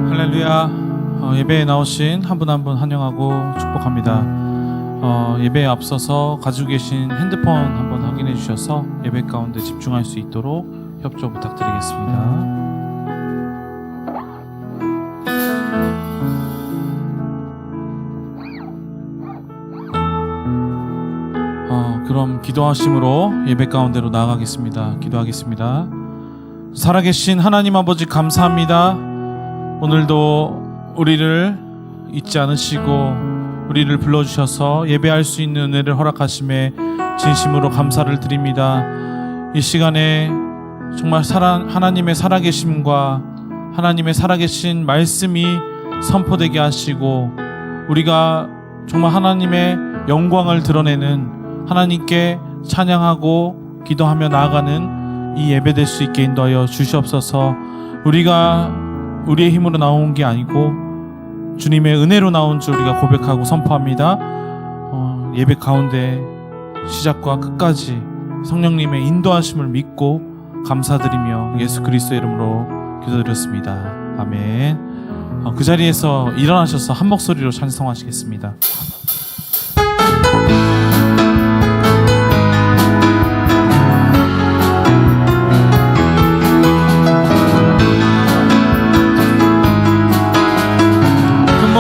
할렐루야. 예배에 나오신 한 분 한 분 환영하고 축복합니다. 예배에 앞서서 가지고 계신 핸드폰 한번 확인해 주셔서 예배 가운데 집중할 수 있도록 협조 부탁드리겠습니다. 그럼 기도하심으로 예배 가운데로 나아가겠습니다. 기도하겠습니다. 살아계신 하나님 아버지 감사합니다. 오늘도 우리를 잊지 않으시고 우리를 불러주셔서 예배할 수 있는 은혜를 허락하심에 진심으로 감사를 드립니다. 이 시간에 정말 하나님의 살아계심과 하나님의 살아계신 말씀이 선포되게 하시고 우리가 정말 하나님의 영광을 드러내는 하나님께 찬양하고 기도하며 나아가는 이 예배 될 수 있게 인도하여 주시옵소서. 우리가 우리의 힘으로 나온 게 아니고 주님의 은혜로 나온 줄 우리가 고백하고 선포합니다. 예배 가운데 시작과 끝까지 성령님의 인도하심을 믿고 감사드리며 예수 그리스도의 이름으로 기도드렸습니다. 아멘. 그 자리에서 일어나셔서 한 목소리로 찬송하시겠습니다.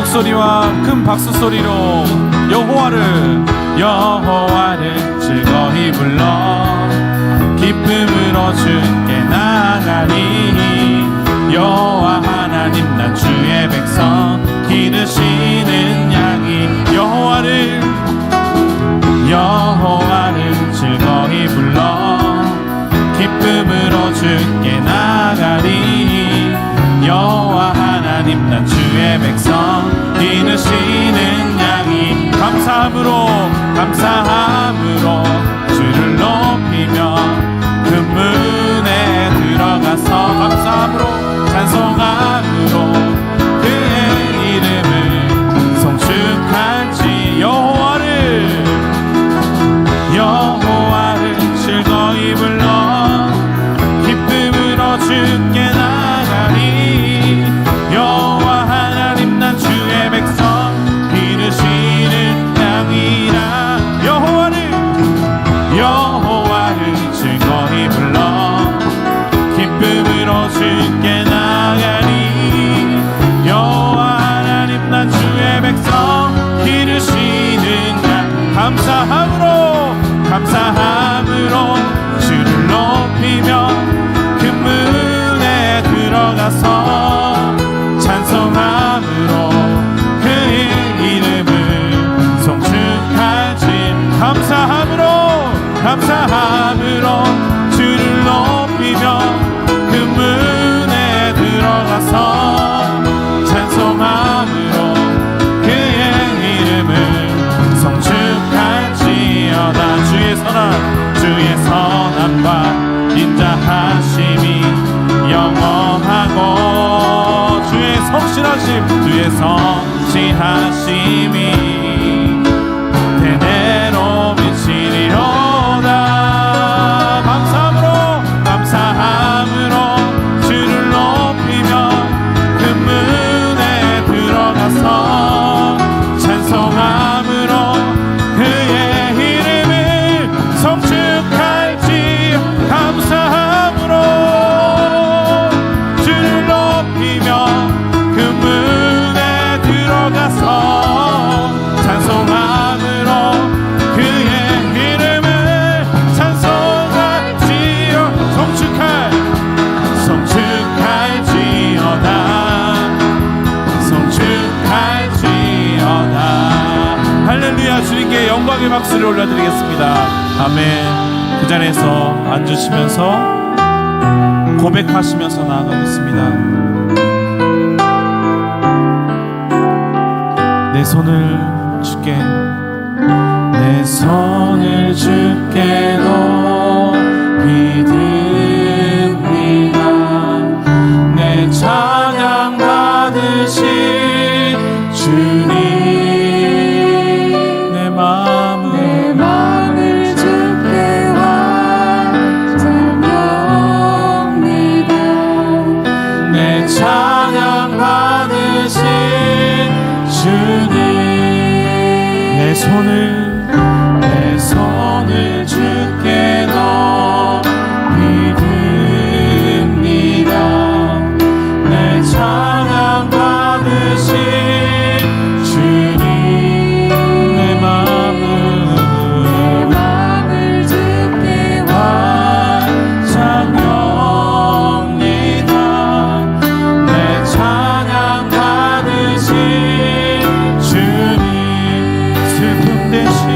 소리와 큰 박수 소리로 여호와를 즐거이 불러 기쁨으로 주께 나가리. 여호와 하나님 난 주의 백성 기르시는 양이 여호와를 즐거이 불러 기쁨으로 주께 나가리. 여호와 하나님 난 주의 백성 기르시는 양이 감사함으로 주를 높이며 금문에 들어가서 감사함으로 찬송함으로 그의 이름을 송축할지. 여호와를 즐거이 불러 기쁨으로 주께 나가리. 여호와 하나님 난 주의 백성 기르시는 양이라. 여호와를 즐거이 불러 기쁨으로 주께 나가리. 여호와 하나님 난 주의 백성 기르시는 양 감사함으로 주를 높이며 금문에 들어가서 찬송함으로 그의 이름을 송축하지. 감사함으로 주를 높이며 금문에 들어가서 찬송함으로 그의 이름을 송축할지어다. 주의 선함과 인자하심이 영원하고 주의 성실하심이 대대로 미치리로다. 감사함으로 주를 높이며 금문에 들어가서 찬송함으로 그의 이름을 송축할지. 감사함으로 주를 높이며 금문에 들어가서 찬송함으로 그의 이름을 찬송할지어 송축할지어다. 할렐루야. 주님께 영광의 박수를 올려드리겠습니다. 아멘. 그 자리에서 앉으시면서 고백하시면서 나아가겠습니다. 내 손을 주께 높이 듭니다. 내 찬양 받으신 주님. 내 마음을 주께 완전합니다. 내 찬양 받으신 주님 내 손을 주께 넣어 믿습니다. 내 찬양 받으신 주님 내 마음을 주께 완전합니다. 내 찬양 받으신 주님 슬픔 대신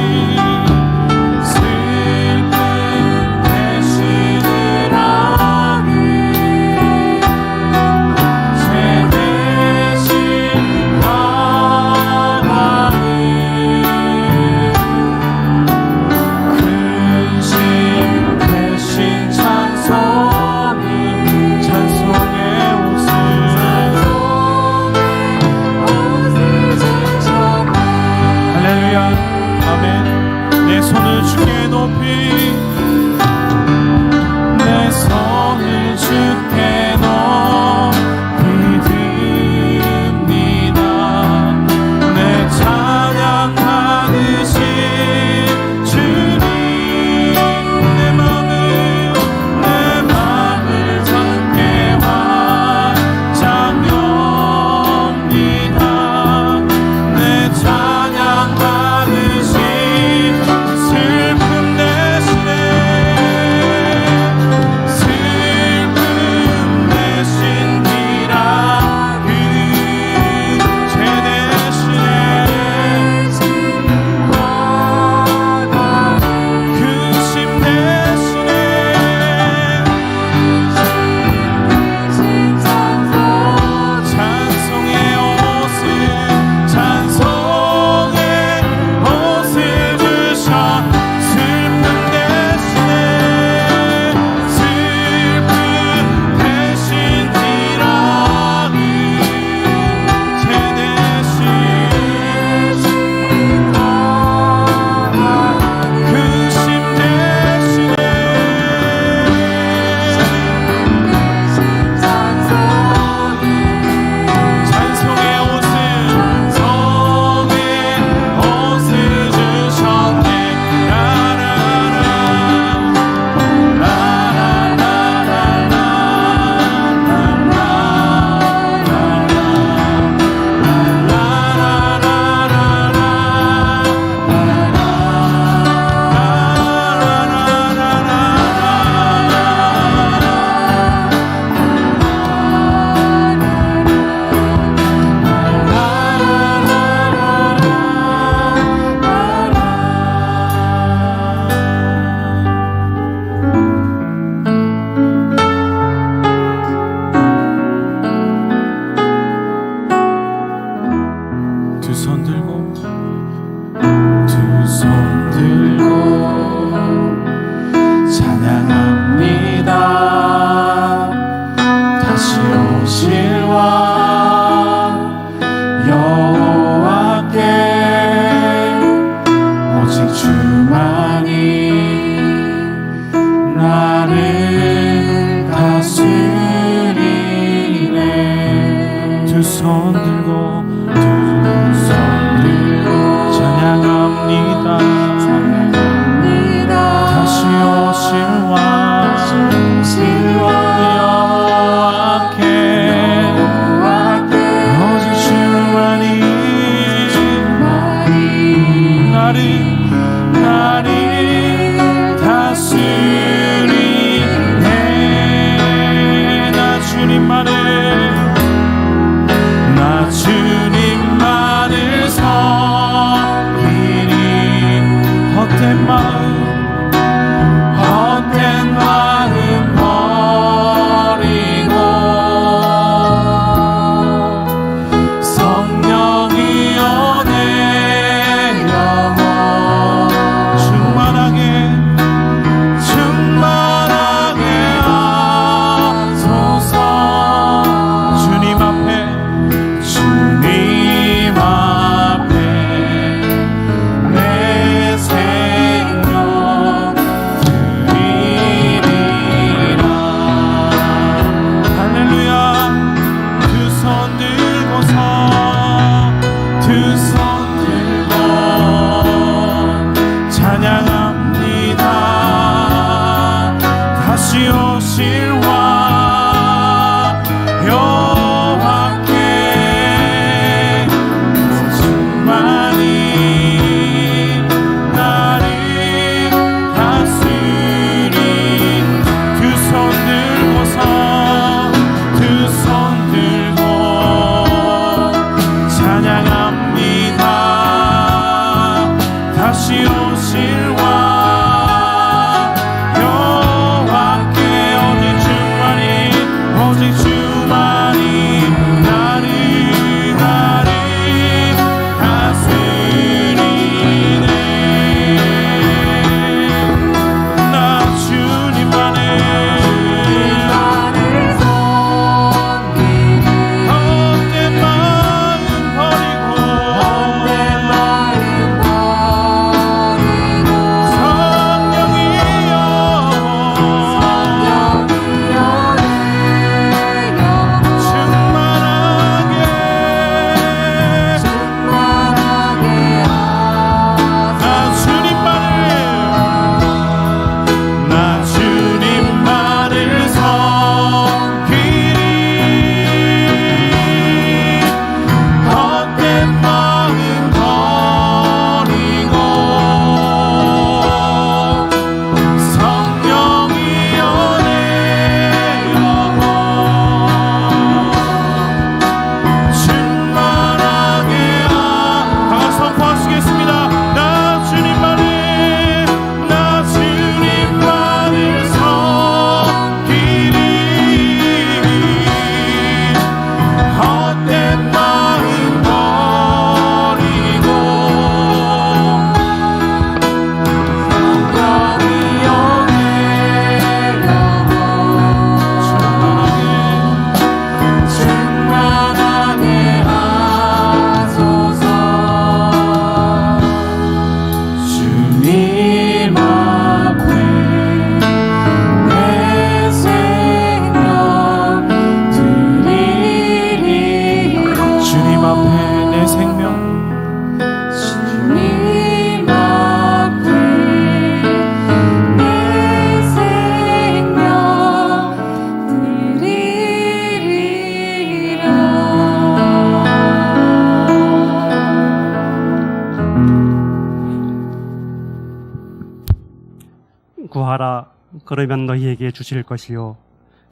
그러면 너희에게 주실 것이요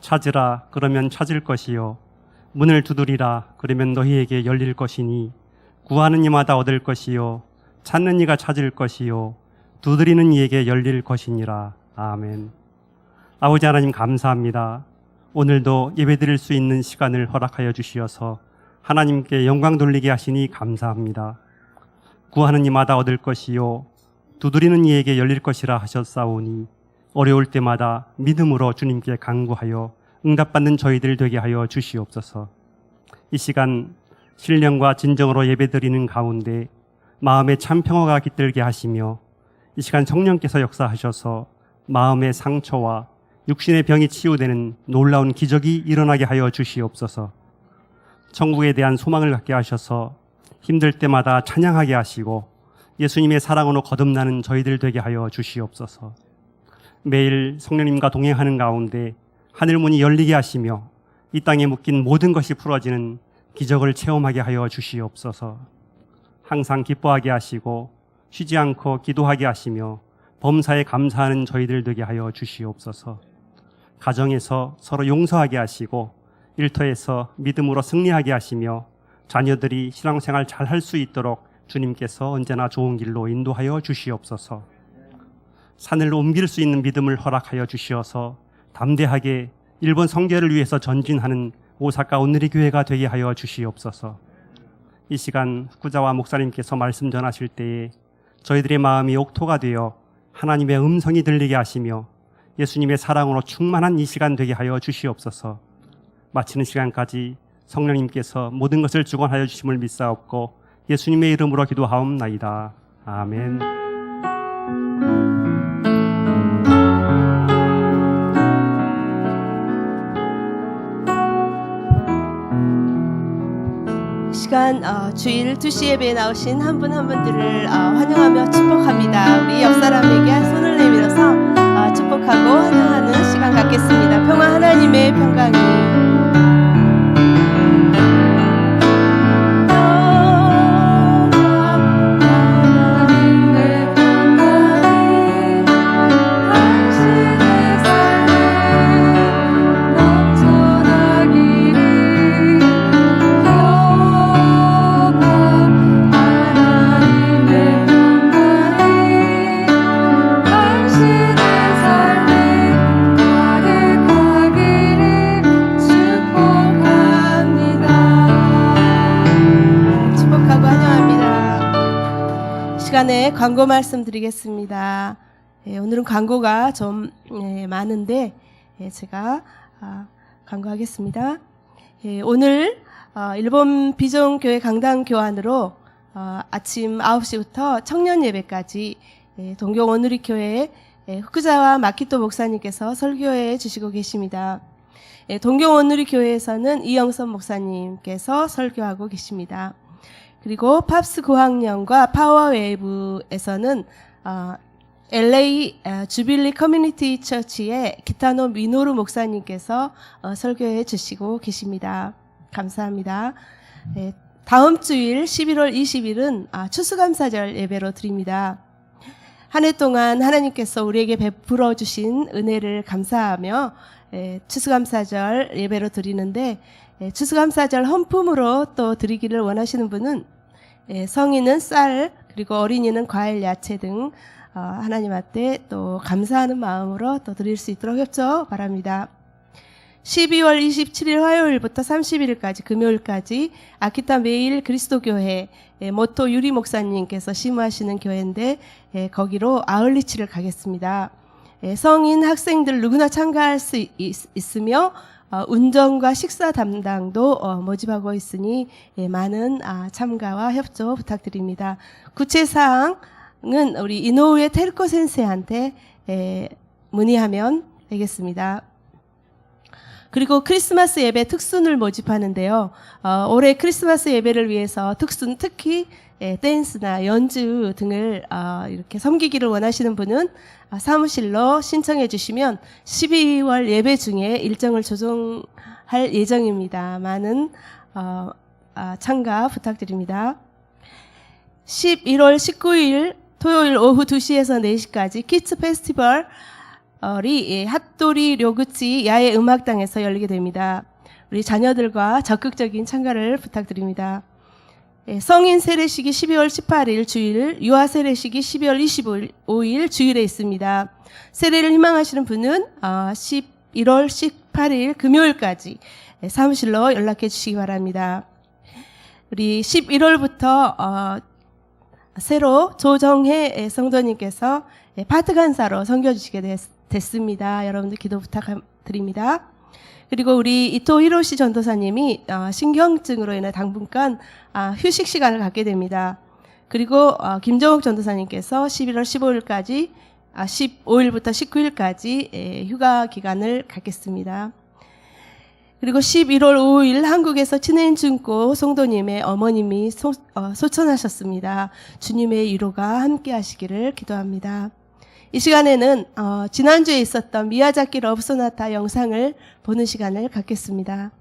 찾으라 그러면 찾을 것이요 문을 두드리라 그러면 너희에게 열릴 것이니 구하는 이마다 얻을 것이요 찾는 이가 찾을 것이요 두드리는 이에게 열릴 것이니라. 아멘. 아버지 하나님 감사합니다. 오늘도 예배드릴 수 있는 시간을 허락하여 주시어서 하나님께 영광 돌리게 하시니 감사합니다. 구하는 이마다 얻을 것이요 두드리는 이에게 열릴 것이라 하셨사오니 어려울 때마다 믿음으로 주님께 간구하여 응답받는 저희들 되게 하여 주시옵소서. 이 시간 신령과 진정으로 예배드리는 가운데 마음에 참 평화가 깃들게 하시며 이 시간 성령께서 역사하셔서 마음의 상처와 육신의 병이 치유되는 놀라운 기적이 일어나게 하여 주시옵소서. 천국에 대한 소망을 갖게 하셔서 힘들 때마다 찬양하게 하시고 예수님의 사랑으로 거듭나는 저희들 되게 하여 주시옵소서. 매일 성령님과 동행하는 가운데 하늘문이 열리게 하시며 이 땅에 묶인 모든 것이 풀어지는 기적을 체험하게 하여 주시옵소서. 항상 기뻐하게 하시고 쉬지 않고 기도하게 하시며 범사에 감사하는 저희들 되게 하여 주시옵소서. 가정에서 서로 용서하게 하시고 일터에서 믿음으로 승리하게 하시며 자녀들이 신앙생활 잘 할 수 있도록 주님께서 언제나 좋은 길로 인도하여 주시옵소서. 산을 옮길 수 있는 믿음을 허락하여 주시어서 담대하게 일본 선교를 위해서 전진하는 오사카 온누리 교회가 되게 하여 주시옵소서. 이 시간 후자와 목사님께서 말씀 전하실 때에 저희들의 마음이 옥토가 되어 하나님의 음성이 들리게 하시며 예수님의 사랑으로 충만한 이 시간 되게 하여 주시옵소서. 마치는 시간까지 성령님께서 모든 것을 주관하여 주심을 믿사옵고 예수님의 이름으로 기도하옵나이다. 아멘. 시간 주일 2시 예배에 나오신 한 분 한 분들을 환영하며 축복합니다. 우리 옆 사람에게 손을 내밀어서 축복하고 환영하는 시간 갖겠습니다. 평화 하나님의 평강이 시간에 광고 말씀드리겠습니다. 오늘은 광고가 좀 많은데 제가 광고하겠습니다. 오늘 일본 비전교회 강당 교환으로 아침 9시부터 청년 예배까지 동경 온누리 교회 후쿠자와 마키토 목사님께서 설교해 주시고 계십니다. 동경 온누리 교회에서는 이영선 목사님께서 설교하고 계십니다. 그리고 팝스 고학년과 파워웨이브에서는 LA 주빌리 커뮤니티 처치의 기타노 미노루 목사님께서 설교해 주시고 계십니다. 감사합니다. 다음 주일 11월 20일은 추수감사절 예배로 드립니다. 한 해 동안 하나님께서 우리에게 베풀어 주신 은혜를 감사하며 추수감사절 예배로 드리는데 추수감사절 헌품으로 또 드리기를 원하시는 분은 성인은 쌀 그리고 어린이는 과일, 야채 등 하나님 앞에 또 감사하는 마음으로 또 드릴 수 있도록 협조 바랍니다. 12월 27일 화요일부터 30일까지 금요일까지 아키타 매일 그리스도교회 모토 유리 목사님께서 심우하시는 교회인데 거기로 아울리치를 가겠습니다. 성인 학생들 누구나 참가할 수 있으며 운전과 식사 담당도 모집하고 있으니 많은 참가와 협조 부탁드립니다. 구체사항은 우리 이노우에 테르코 센세한테 문의하면 되겠습니다. 그리고 크리스마스 예배 특순을 모집하는데요. 올해 크리스마스 예배를 위해서 특순 특히 댄스나 연주 등을 이렇게 섬기기를 원하시는 분은 사무실로 신청해 주시면 12월 예배 중에 일정을 조정할 예정입니다. 많은 참가 부탁드립니다. 11월 19일 토요일 오후 2시에서 4시까지 키츠 페스티벌 핫도리 료구치 야외 음악당에서 열리게 됩니다. 우리 자녀들과 적극적인 참가를 부탁드립니다. 성인 세례식이 12월 18일 주일, 유아 세례식이 12월 25일 주일에 있습니다. 세례를 희망하시는 분은 11월 18일 금요일까지 사무실로 연락해 주시기 바랍니다. 우리 11월부터 새로 조정혜 성도님께서 파트 간사로 섬겨주시게 됐습니다. 여러분들 기도 부탁드립니다. 그리고 우리 이토 히로시 전도사님이 신경증으로 인해 당분간 휴식 시간을 갖게 됩니다. 그리고 김정욱 전도사님께서 11월 15일까지 15일부터 19일까지 휴가 기간을 갖겠습니다. 그리고 11월 5일 한국에서 친해인중고 성도님의 어머님이 소천하셨습니다. 주님의 위로가 함께 하시기를 기도합니다. 이 시간에는 지난주에 있었던 미야자키 러브소나타 영상을 보는 시간을 갖겠습니다.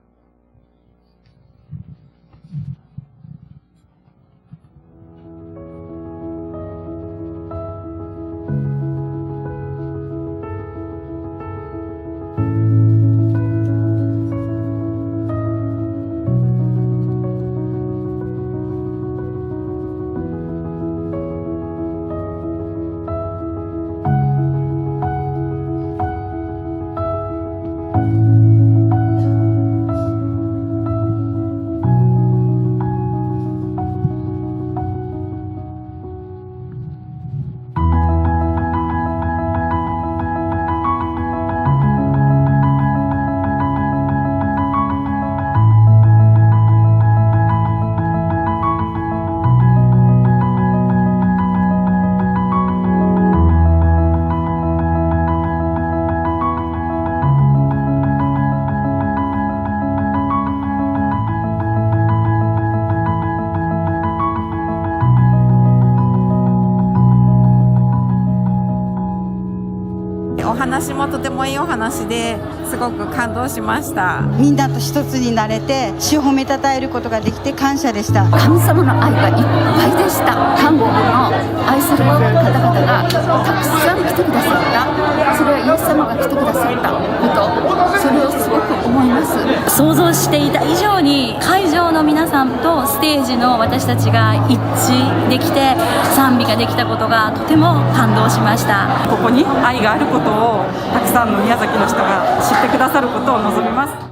お話もとてもいいお話ですごく感動しました。みんなと一つになれて主を褒めたたえることができて感謝でした。神様の愛がいっぱいでした。韓国の愛する方々がたくさん来てくださった。それはイエス様が来てくださったこと、それをすごく思います。想像していた以上に会場の皆さんとステージの私たちが一致できて賛美ができたことがとても感動しました。ここに愛があることをたくさんの宮崎の人が知ってくださることを望みます。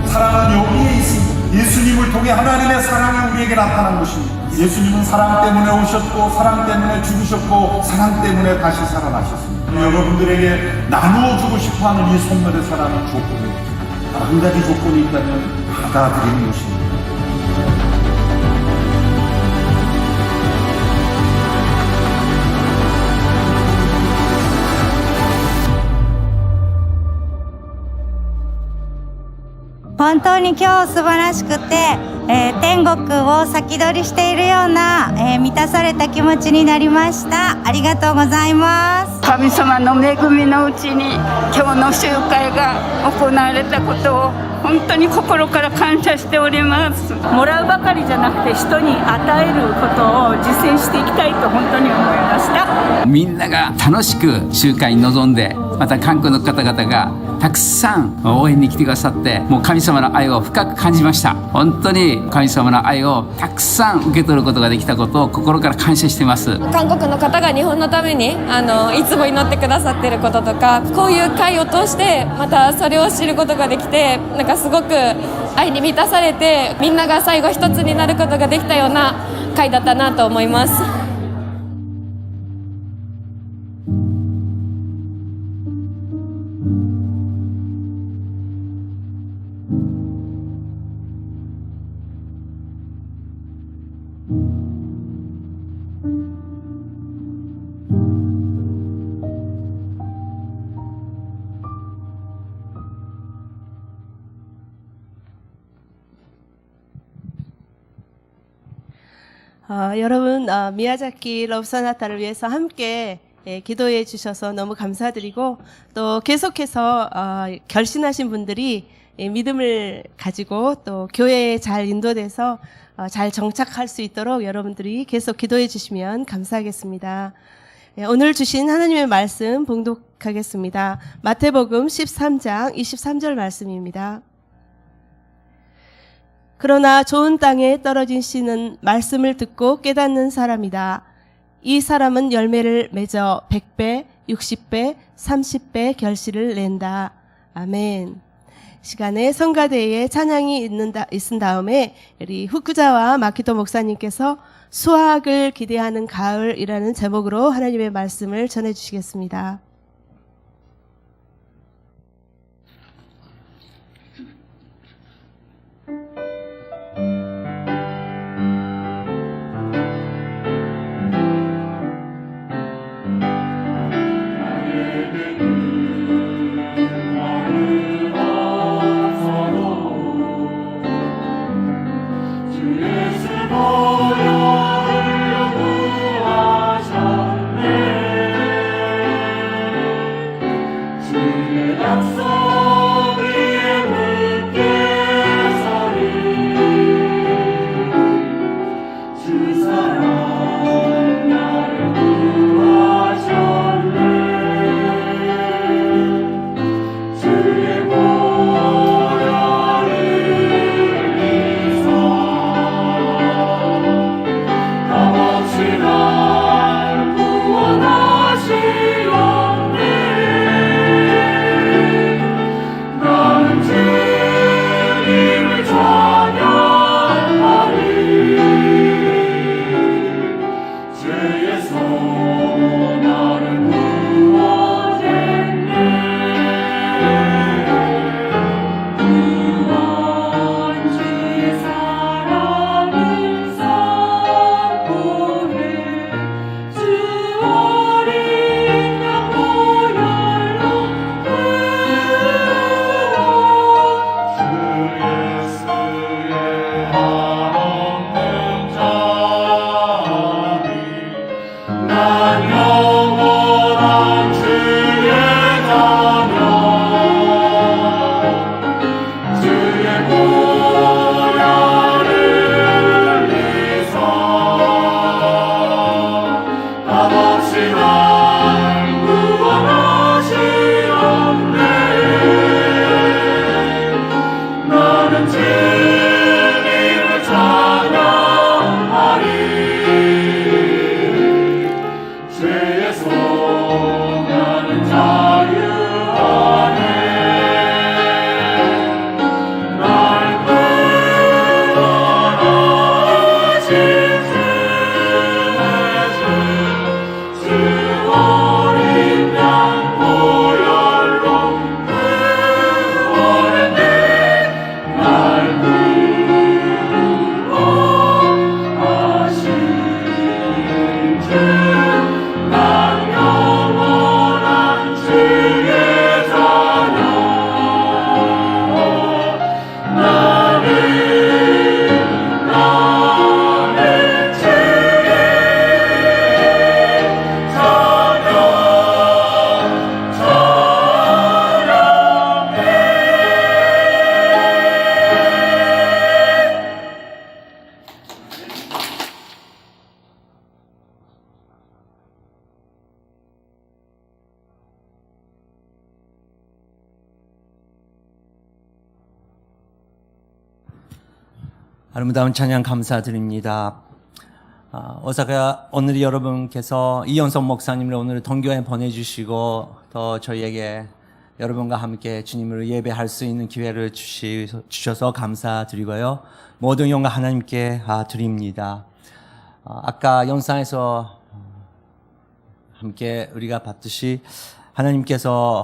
사랑은 여기에 있습니다. 예수님을 통해 하나님의 사랑이 우리에게 나타난 것입니다. 예수님은 사랑 때문에 오셨고 사랑 때문에 죽으셨고 사랑 때문에 다시 살아나셨습니다. 여러분들에게 나누어 주고 싶어하는 이 선물의 사랑은 조건이 한 가지 조건이 있다면 받아들이는 것입니다.本当に今日素晴らしくて、天国を先取りしているような、満たされた気持ちになりました。ありがとうございます。神様の恵みのうちに今日の集会が行われたことを本当に心から感謝しております。もらうばかりじゃなくて人に与えることを実践していきたいと本当に思いました。みんなが楽しく集会に臨んで、また韓国の方々がたくさん応援に来てくださって、もう神様の愛を深く感じました。本当に神様の愛をたくさん受け取ることができたことを心から感謝しています。韓国の方が日本のためにいつも祈ってくださっていることとか、こういう会を通してまたそれを知ることができて、なんかすごく愛に満たされて、みんなが最後一つになることができたような会だったなと思います。 여러분 미야자키 러브소나타를 위해서 함께 기도해 주셔서 너무 감사드리고 또 계속해서 결신하신 분들이 믿음을 가지고 또 교회에 잘 인도돼서 잘 정착할 수 있도록 여러분들이 계속 기도해 주시면 감사하겠습니다. 오늘 주신 하나님의 말씀 봉독하겠습니다. 마태복음 13장 23절 말씀입니다. 그러나 좋은 땅에 떨어진 씨는 말씀을 듣고 깨닫는 사람이다. 이 사람은 열매를 맺어 100배, 60배, 30배 결실을 낸다. 아멘. 시간에 성가대에 찬양이 있은 다음에 우리 후쿠자와 마키토 목사님께서 수확을 기대하는 가을이라는 제목으로 하나님의 말씀을 전해주시겠습니다. 아름다운 찬양 감사드립니다. 오사카 오늘 여러분께서 이연석 목사님을 오늘 동교에 보내주시고 또 저희에게 여러분과 함께 주님을 예배할 수 있는 기회를 주셔서 감사드리고요. 모든 영광 하나님께 드립니다. 아까 영상에서 함께 우리가 봤듯이 하나님께서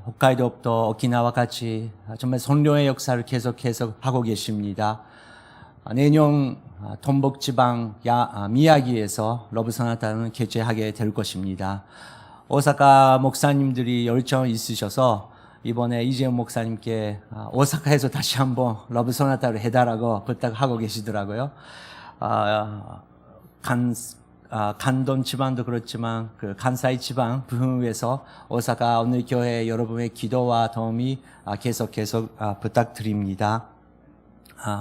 홋카이도부터 오키나와 같이 정말 선교의 역사를 계속해서 하고 계십니다. 내년 동북지방 미야기에서 러브소나타는 개최하게 될 것입니다. 오사카 목사님들이 열정이 있으셔서 이번에 이재용 목사님께 오사카에서 다시 한번 러브소나타를 해달라고 부탁하고 계시더라고요. 간돈 지방도 그렇지만 그 간사이 지방 부흥을 위해서 오사카 오늘 교회 여러분의 기도와 도움이 계속 부탁드립니다.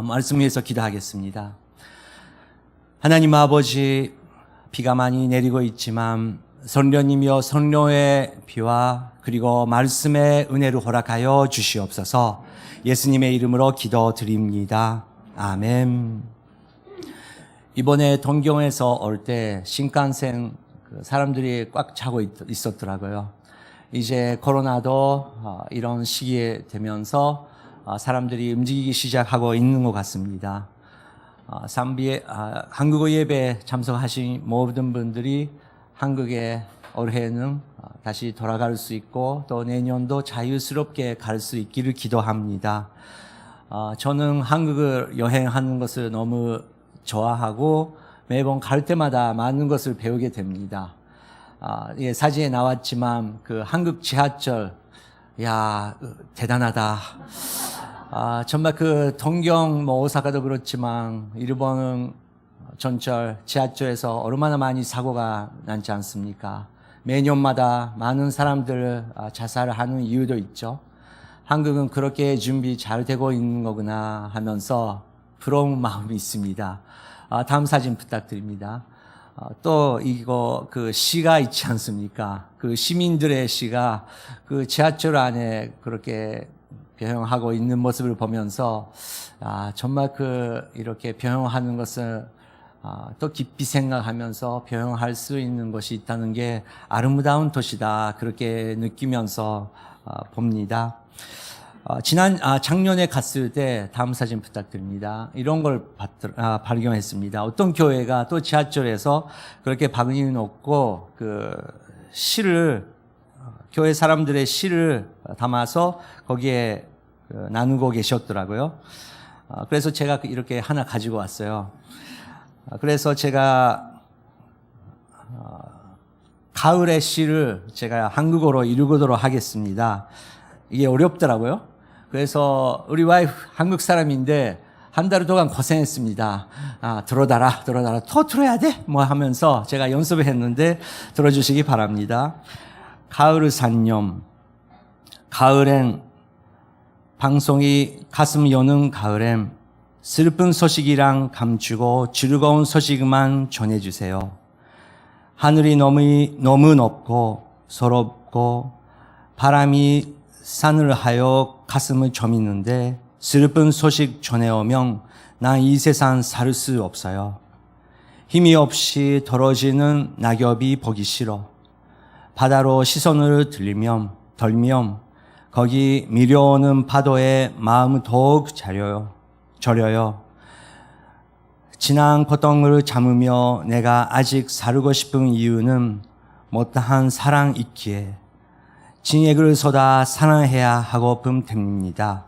말씀 위해서 기도하겠습니다. 하나님 아버지, 비가 많이 내리고 있지만 성령님이여 성령의 비와 그리고 말씀의 은혜를 허락하여 주시옵소서. 예수님의 이름으로 기도드립니다. 아멘. 이번에 동경에서 올 때 신칸센 사람들이 꽉 차고 있었더라고요. 이제 코로나도 이런 시기에 되면서 사람들이 움직이기 시작하고 있는 것 같습니다. 한국어 예배 참석하신 모든 분들이 한국에 올해는 다시 돌아갈 수 있고 또 내년도 자유스럽게 갈 수 있기를 기도합니다. 저는 한국을 여행하는 것을 너무 좋아하고 매번 갈 때마다 많은 것을 배우게 됩니다. 예, 사진에 나왔지만 그 한국 지하철, 야, 대단하다. 정말 그 동경, 오사카도 그렇지만 일본은 전철, 지하철에서 얼마나 많이 사고가 나지 않습니까? 매년마다 많은 사람들 자살을 하는 이유도 있죠. 한국은 그렇게 준비 잘 되고 있는 거구나 하면서 부러운 마음이 있습니다. 다음 사진 부탁드립니다. 또 이거 그 시가 있지 않습니까? 그 시민들의 시가 그 지하철 안에 그렇게 병행하고 있는 모습을 보면서 정말 이렇게 병행하는 것을 또 깊이 생각하면서 병행할 수 있는 것이 있다는 게 아름다운 도시다 그렇게 느끼면서 봅니다. 작년에 갔을 때 다음 사진 부탁드립니다. 이런 걸 발견했습니다. 어떤 교회가 또 지하철에서 그렇게 방이 놓고 그 시를 교회 사람들의 시를 담아서 거기에 나누고 계셨더라고요. 그래서 제가 이렇게 하나 가지고 왔어요. 그래서 제가 가을의 시를 제가 한국어로 읽어보도록 하겠습니다. 이게 어렵더라고요. 그래서 우리 와이프 한국 사람인데 한 달 동안 고생했습니다. 들어달라, 또 들어야 돼? 뭐 하면서 제가 연습을 했는데 들어주시기 바랍니다. 가을 산념. 가을엔 방송이 가슴 여는 가을엔 슬픈 소식이랑 감추고 즐거운 소식만 전해주세요. 하늘이 너무 높고 서럽고 바람이 산을 하여 가슴을 저미는데 슬픈 소식 전해오면 난 이 세상 살 수 없어요. 힘이 없이 떨어지는 낙엽이 보기 싫어. 바다로 시선을 돌면 거기 밀려오는 파도에 마음은 더욱 저려요. 지난 고통을 참으며 내가 아직 살고 싶은 이유는 못다한 사랑 있기에 진액을 쏟아 사랑해야 하고픈 때문입니다.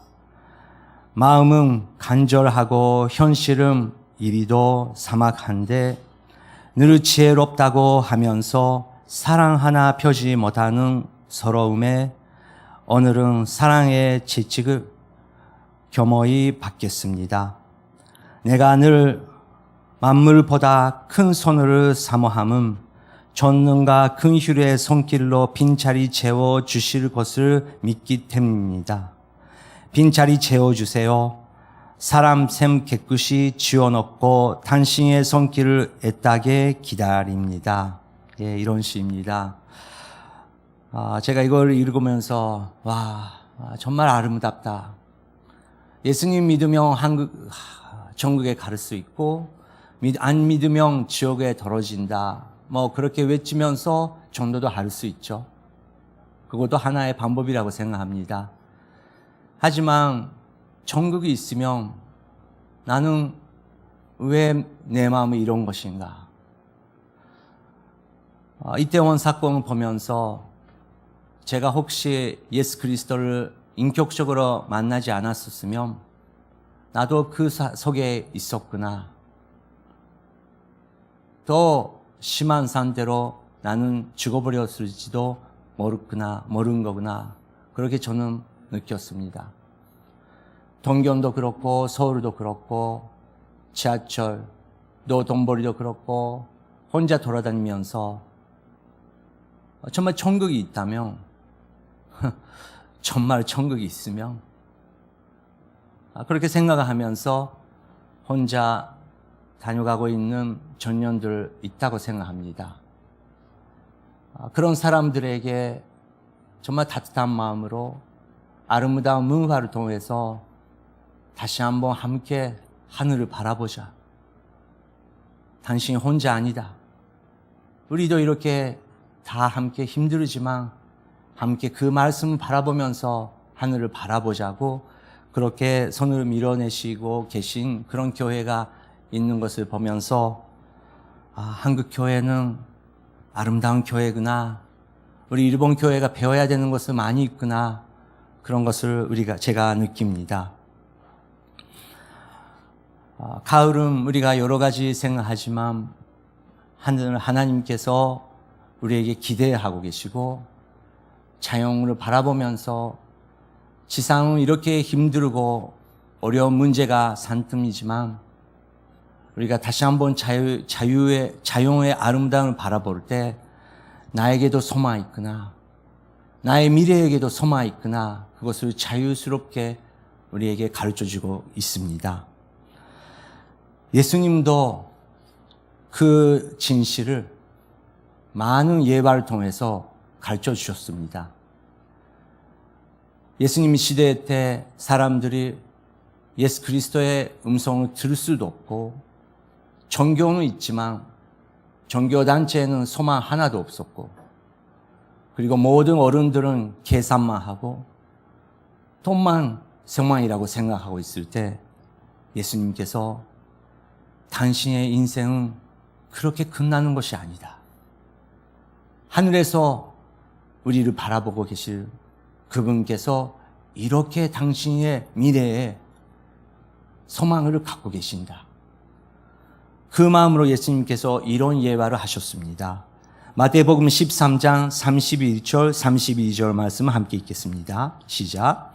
마음은 간절하고 현실은 이리도 사막한데 늘 지혜롭다고 하면서 사랑 하나 펴지 못하는 서러움에 오늘은 사랑의 재직을 겸허히 받겠습니다. 내가 늘 만물보다 큰 손을 사모함은 전능과 긍휼의 손길로 빈자리 채워주실 것을 믿기 때문입니다. 빈자리 채워주세요. 사람 샘 깨끗이 지워놓고 당신의 손길을 애타게 기다립니다. 예, 이런 시입니다. 제가 이걸 읽으면서 정말 아름답다. 예수님 믿으면 천국에 갈 수 있고 안 믿으면 지옥에 떨어진다. 그렇게 외치면서 전도도 할 수 있죠. 그것도 하나의 방법이라고 생각합니다. 하지만 천국이 있으면 나는 왜 내 마음이 이런 것인가? 이태원 사건을 보면서 제가 혹시 예수 그리스도를 인격적으로 만나지 않았었으면 나도 그 속에 있었구나. 더 심한 상태로 나는 죽어버렸을지도 모른 거구나. 그렇게 저는 느꼈습니다. 동경도 그렇고 서울도 그렇고 지하철 또 돈벌이도 그렇고 혼자 돌아다니면서 정말 천국이 있다면 정말 천국이 있으면 그렇게 생각하면서 혼자 다녀가고 있는 청년들 있다고 생각합니다. 그런 사람들에게 정말 따뜻한 마음으로 아름다운 문화를 통해서 다시 한번 함께 하늘을 바라보자. 당신이 혼자 아니다. 우리도 이렇게 다 함께 힘들지만 함께 그 말씀을 바라보면서 하늘을 바라보자고 그렇게 손을 밀어내시고 계신 그런 교회가 있는 것을 보면서 한국 교회는 아름다운 교회구나. 우리 일본 교회가 배워야 되는 것을 많이 있구나. 그런 것을 제가 느낍니다. 가을은 우리가 여러 가지 생각하지만 하나님께서 우리에게 기대하고 계시고 자연을 바라보면서 지상은 이렇게 힘들고 어려운 문제가 산뜸이지만 우리가 다시 한번 자연의 아름다움을 바라볼 때 나에게도 소망이 있구나. 나의 미래에게도 소망이 있구나. 그것을 자유스럽게 우리에게 가르쳐주고 있습니다. 예수님도 그 진실을 많은 예화를 통해서 가르쳐 주셨습니다. 예수님 시대 때 사람들이 예수 그리스도의 음성을 들을 수도 없고 종교는 있지만 종교단체에는 소망 하나도 없었고 그리고 모든 어른들은 계산만 하고 돈만 소망이라고 생각하고 있을 때 예수님께서 당신의 인생은 그렇게 끝나는 것이 아니다. 하늘에서 우리를 바라보고 계실 그분께서 이렇게 당신의 미래에 소망을 갖고 계신다. 그 마음으로 예수님께서 이런 예화를 하셨습니다. 마태복음 13장 31절 32절 말씀을 함께 읽겠습니다. 시작.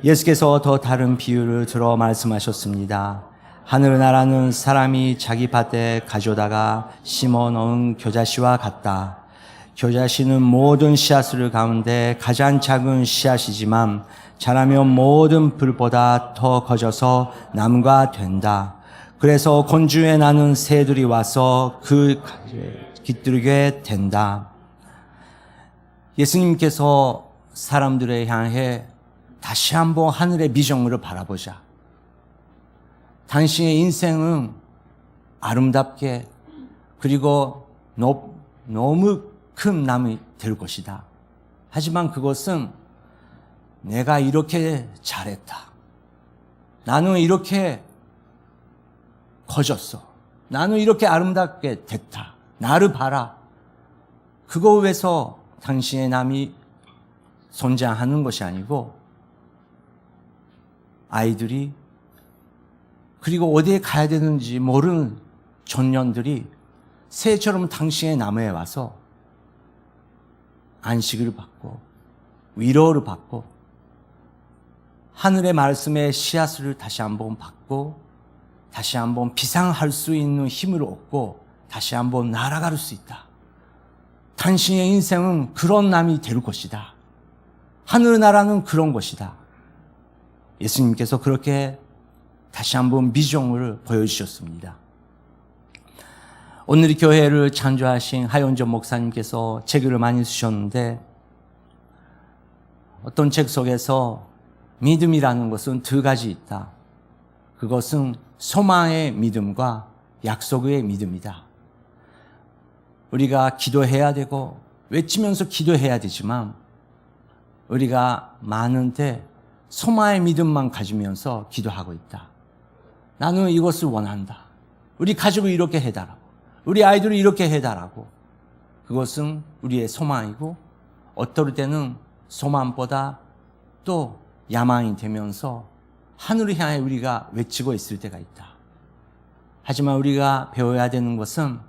예수께서 더 다른 비유를 들어 말씀하셨습니다. 하늘나라는 사람이 자기 밭에 가져다가 심어 놓은 겨자씨와 같다. 겨자씨는 모든 씨앗을 가운데 가장 작은 씨앗이지만 자라면 모든 불보다 더 커져서 나무가 된다. 그래서 곤주에 나는 새들이 와서 그 깃들게 된다. 예수님께서 사람들을 향해 다시 한번 하늘의 비전을 바라보자. 당신의 인생은 아름답게 그리고 너무 큰 나무이 될 것이다. 하지만 그것은 내가 이렇게 잘했다. 나는 이렇게 커졌어. 나는 이렇게 아름답게 됐다. 나를 봐라. 그거 위해서 당신의 남이 성장하는 것이 아니고 아이들이 그리고 어디에 가야 되는지 모르는 청년들이 새처럼 당신의 나무에 와서 안식을 받고 위로를 받고 하늘의 말씀의 씨앗을 다시 한번 받고 다시 한번 비상할 수 있는 힘을 얻고 다시 한번 날아갈 수 있다. 당신의 인생은 그런 남이 될 것이다. 하늘나라는 그런 것이다. 예수님께서 그렇게 다시 한번 비전을 보여주셨습니다. 오늘 교회를 창조하신 하윤정 목사님께서 책을 많이 쓰셨는데 어떤 책 속에서 믿음이라는 것은 두 가지 있다. 그것은 소망의 믿음과 약속의 믿음이다. 우리가 기도해야 되고 외치면서 기도해야 되지만 우리가 많은데 소망의 믿음만 가지면서 기도하고 있다. 나는 이것을 원한다. 우리 가족을 이렇게 해달라고. 우리 아이들을 이렇게 해달라고. 그것은 우리의 소망이고 어떨 때는 소망보다 또 야망이 되면서 하늘을 향해 우리가 외치고 있을 때가 있다. 하지만 우리가 배워야 되는 것은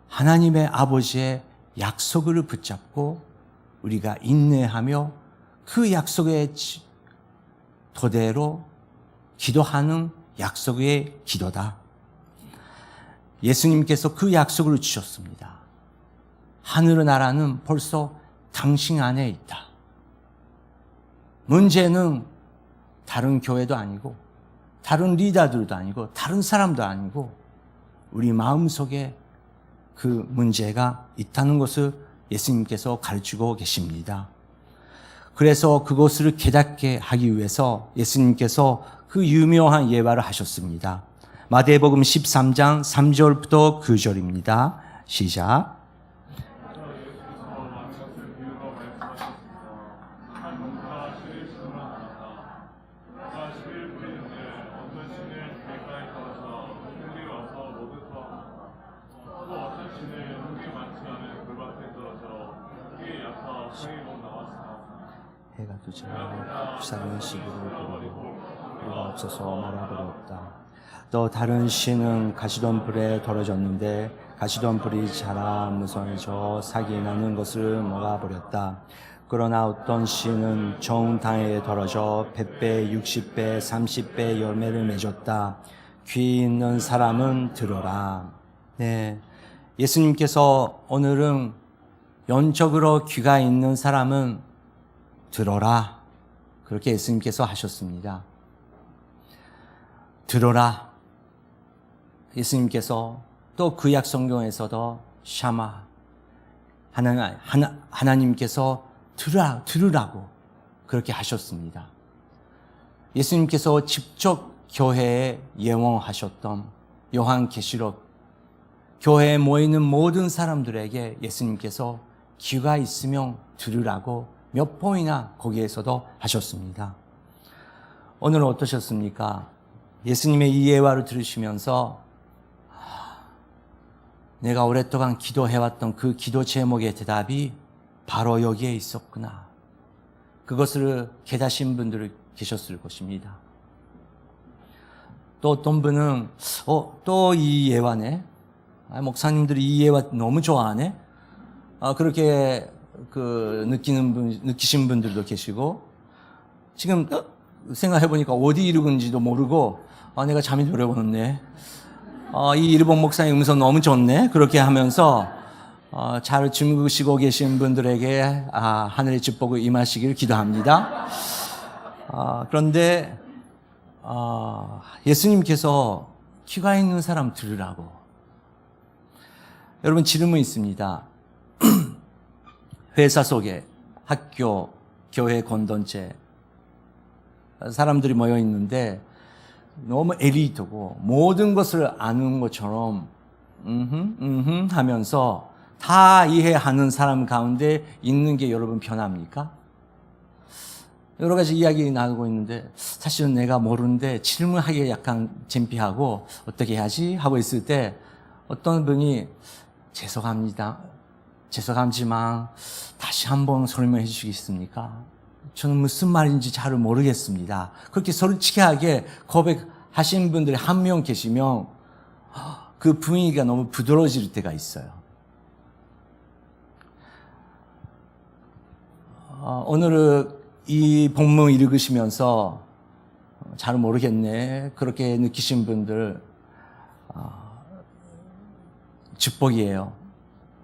하나님의 아버지의 약속을 붙잡고 우리가 인내하며 그 약속의 토대로 기도하는 약속의 기도다. 예수님께서 그 약속을 주셨습니다. 하늘의 나라는 벌써 당신 안에 있다. 문제는 다른 교회도 아니고 다른 리더들도 아니고 다른 사람도 아니고 우리 마음속에 그 문제가 있다는 것을 예수님께서 가르치고 계십니다. 그래서 그것을 깨닫게 하기 위해서 예수님께서 그 유명한 예화를 하셨습니다. 마태복음 13장 3절부터 9절입니다. 시작. 해가 두지 부사는 시기를 부르고 우리가 없어서 말아버렸다. 또 다른 씨는 가시던 불에 떨어졌는데 가시던 불이 자라 무성해져 삭이 나는 것을 먹어버렸다. 그러나 어떤 씨는 좋은 땅에 떨어져 100배, 60배, 30배 열매를 맺었다. 귀 있는 사람은 들어라. 네, 예수님께서 오늘은 영적으로 귀가 있는 사람은 들어라. 그렇게 예수님께서 하셨습니다. 들어라. 예수님께서 또 구약 성경에서도 샤마 하나님께서 들으라고 그렇게 하셨습니다. 예수님께서 직접 교회에 예언하셨던 요한계시록 교회에 모이는 모든 사람들에게 예수님께서 귀가 있으면 들으라고 몇 번이나 거기에서도 하셨습니다. 오늘 어떠셨습니까? 예수님의 이 예화를 들으시면서 내가 오랫동안 기도해왔던 그 기도 제목의 대답이 바로 여기에 있었구나. 그것을 깨닫신 분들이 계셨을 것입니다. 또 어떤 분은 또 이 예화네. 목사님들이 이 예화 너무 좋아하네. 그렇게 느끼신 분들도 계시고, 지금 생각해보니까 어디 읽은지도 모르고, 내가 잠이 들어버렸네. 이 일본 목사님 음성 너무 좋네. 그렇게 하면서, 잘 주무시고 계신 분들에게, 하늘의 축복을 임하시길 기도합니다. 그런데, 예수님께서 귀가 있는 사람 들으라고. 여러분, 질문이 있습니다. 회사 속에, 학교, 교회 공동체, 사람들이 모여 있는데 너무 엘리트고 모든 것을 아는 것처럼 하면서 다 이해하는 사람 가운데 있는 게 여러분 편합니까? 여러 가지 이야기 나누고 있는데 사실은 내가 모르는데 질문하기에 약간 창피하고 어떻게 해야지 하고 있을 때 어떤 분이 죄송하지만 다시 한번 설명해 주시겠습니까? 저는 무슨 말인지 잘 모르겠습니다. 그렇게 솔직하게 고백하신 분들이 한 명 계시면 그 분위기가 너무 부드러워질 때가 있어요. 오늘은 이 본문 읽으시면서 잘 모르겠네 그렇게 느끼신 분들 축복이에요.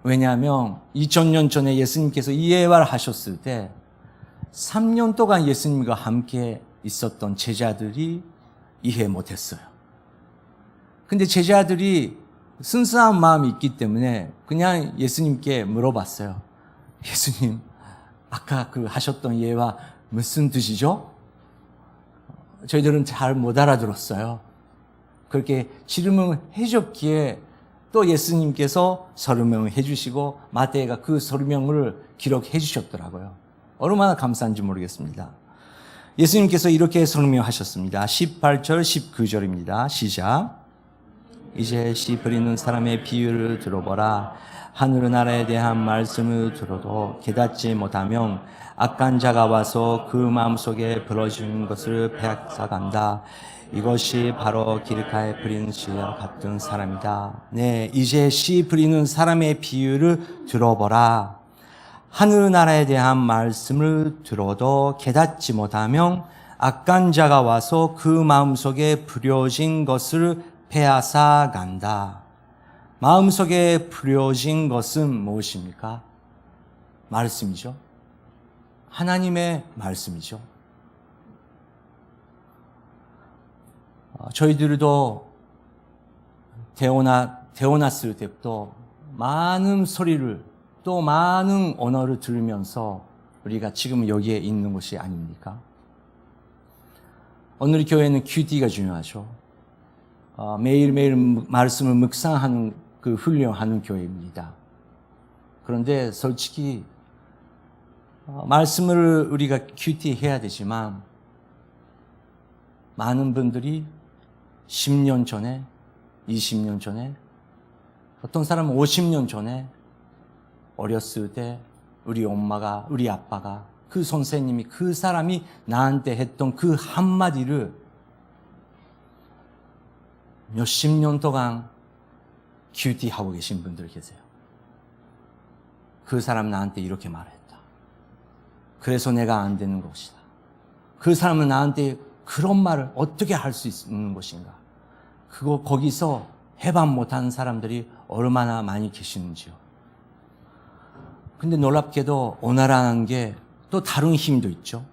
왜냐하면 2000년 전에 예수님께서 이 예화를 하셨을 때 3년 동안 예수님과 함께 있었던 제자들이 이해 못했어요. 근데 제자들이 순수한 마음이 있기 때문에 그냥 예수님께 물어봤어요. 예수님, 아까 하셨던 예화 무슨 뜻이죠? 저희들은 잘 못 알아들었어요. 그렇게 질문해 줬기에 또 예수님께서 설명을 해주시고 마태가 그 설명을 기록해 주셨더라고요. 얼마나 감사한지 모르겠습니다. 예수님께서 이렇게 설명하셨습니다. 18절 19절입니다. 시작. 이제 씨 뿌리는 사람의 비유를 들어보라. 하늘의 나라에 대한 말씀을 들어도 깨닫지 못하면 악한 자가 와서 그 마음속에 불어준 것을 빼앗아간다. 이것이 바로 길가에 뿌리는 씨와 같은 사람이다. 네, 이제 씨 뿌리는 사람의 비유를 들어보라. 하늘 나라에 대한 말씀을 들어도 깨닫지 못하면 악한 자가 와서 그 마음속에 뿌려진 것을 빼앗아 간다. 마음속에 뿌려진 것은 무엇입니까? 말씀이죠. 하나님의 말씀이죠. 저희들도 태어났을 때부터 많은 소리를 또 많은 언어를 들으면서 우리가 지금 여기에 있는 것이 아닙니까? 오늘 교회는 QT가 중요하죠. 매일매일 말씀을 묵상하는 그 훈련하는 교회입니다. 그런데 솔직히 말씀을 우리가 QT 해야 되지만 많은 분들이 10년 전에, 20년 전에, 어떤 사람은 50년 전에 어렸을 때 우리 엄마가, 우리 아빠가, 그 선생님이, 그 사람이 나한테 했던 그 한마디를 몇십 년 동안 QT 하고 계신 분들 계세요. 그 사람 나한테 이렇게 말했다. 그래서 내가 안 되는 것이다. 그 사람은 나한테 그런 말을 어떻게 할 수 있는 것인가? 거기서 해방 못한 사람들이 얼마나 많이 계시는지요. 근데 놀랍게도 오나라는 게 또 다른 힘도 있죠.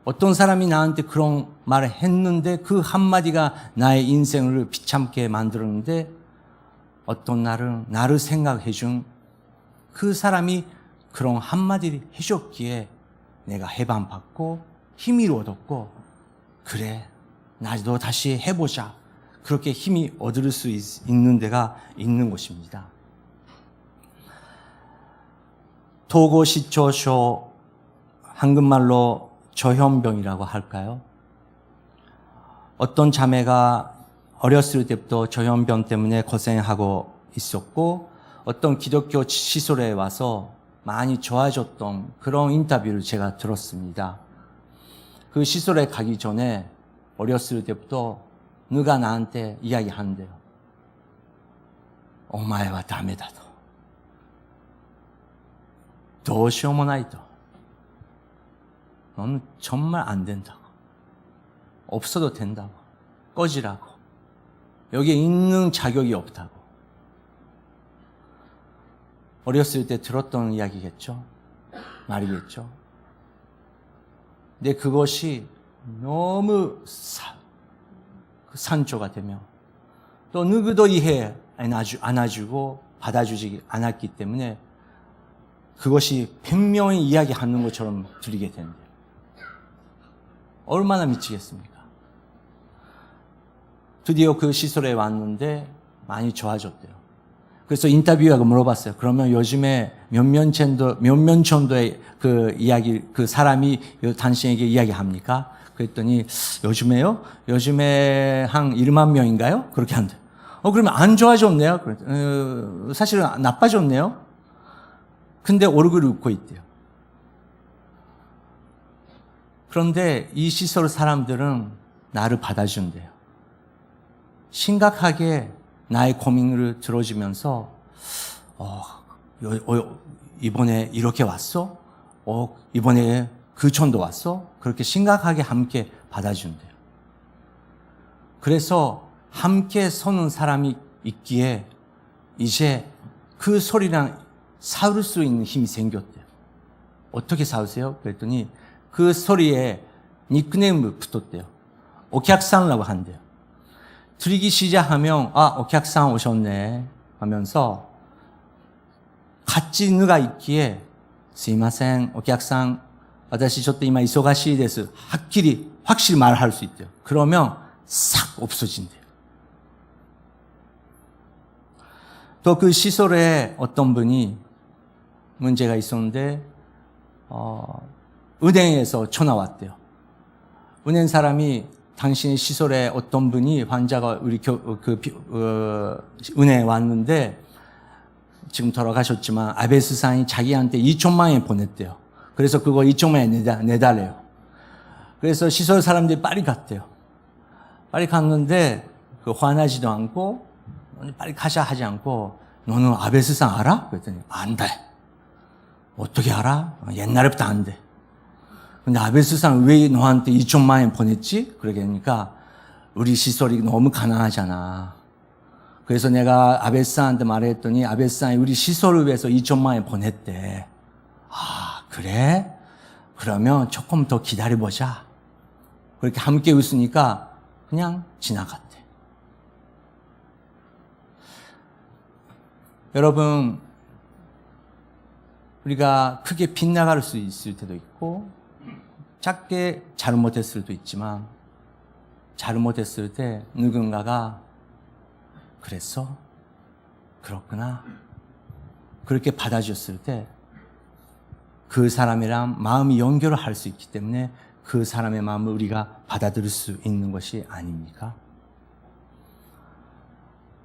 어떤 사람이 나한테 그런 말을 했는데 그 한마디가 나의 인생을 비참게 만들었는데 어떤 날은 나를 생각해 준 그 사람이 그런 한마디를 해줬기에 내가 해방받고 힘이 얻었고 그래 나도 다시 해보자 그렇게 힘이 얻을 수 있는 데가 있는 것입니다. 도고시초쇼 한국말로 저혈병이라고 할까요? 어떤 자매가 어렸을 때부터 저혈병 때문에 고생하고 있었고 어떤 기독교 시설에 와서 많이 좋아졌던 그런 인터뷰를 제가 들었습니다. 그 시설에 가기 전에 어렸을 때부터 누가 나한테 이야기한대요. 오마에와 다메다도. 도시오모나이도. 너는 정말 안 된다고. 없어도 된다고. 꺼지라고. 여기에 있는 자격이 없다고. 어렸을 때 들었던 이야기겠죠? 말이겠죠? 근데 그것이 너무 산조가 되며 또 누구도 이해 안 해주고 받아주지 않았기 때문에 그것이 100명이 이야기하는 것처럼 들리게 된대요. 얼마나 미치겠습니까? 드디어 그 시설에 왔는데 많이 좋아졌대요. 그래서 인터뷰하고 물어봤어요. 그러면 요즘에 몇 년 전도의 그 이야기, 그 사람이 당신에게 이야기합니까? 그랬더니 요즘에요? 요즘에 한 1만 명인가요? 그렇게 한대. 그러면 안 좋아졌네요? 사실은 나빠졌네요? 근데 얼굴이 웃고 있대요. 그런데 이 시설 사람들은 나를 받아준대요. 심각하게 나의 고민을 들어주면서 이번에 이렇게 왔어? 이번에 그 천도 왔어? 그렇게 심각하게 함께 받아준대요. 그래서 함께 서는 사람이 있기에 이제 그 소리랑 싸울 수 있는 힘이 생겼대요. 어떻게 싸우세요? 그랬더니 그 소리에 닉네임을 붙었대요. 오客さん라고 한대요. 들리기 시작하면 오客さん오셨네 하면서 같이 누가 있기에 すいません, 오客さん, 私ちょっと今忙しいです. 확실히 말할 수 있대요. 그러면 싹 없어진대요. 또 그 시설에 어떤 분이 문제가 있었는데 은행에서 전화 왔대요. 은행 사람이 당신의 시설에 어떤 분이 환자가 우리 은행에 왔는데 지금 돌아가셨지만 아베스상이 자기한테 2천만 원 보냈대요. 그래서 그거 2천만 원 내달래요. 그래서 시설 사람들이 빨리 갔대요. 빨리 갔는데 화나지도 않고 빨리 가자 하지 않고 너는 아베스상 알아? 그랬더니 안 돼. 어떻게 알아? 옛날부터 안 돼. 근데 아베스상 왜 너한테 2천만 원 보냈지? 그러게 하니까 우리 시설이 너무 가난하잖아. 그래서 내가 아베스한테 말했더니 아베스한이 우리 시설을 위해서 2천만 원 보냈대. 아, 그래? 그러면 조금 더 기다려보자. 그렇게 함께 웃으니까 그냥 지나갔대. 여러분, 우리가 크게 빗나갈 수 있을 때도 있고 작게 잘못했을 수도 있지만 잘못했을 때 누군가가 그랬어? 그렇구나. 그렇게 받아줬을 때 그 사람이랑 마음이 연결을 할 수 있기 때문에 그 사람의 마음을 우리가 받아들일 수 있는 것이 아닙니까?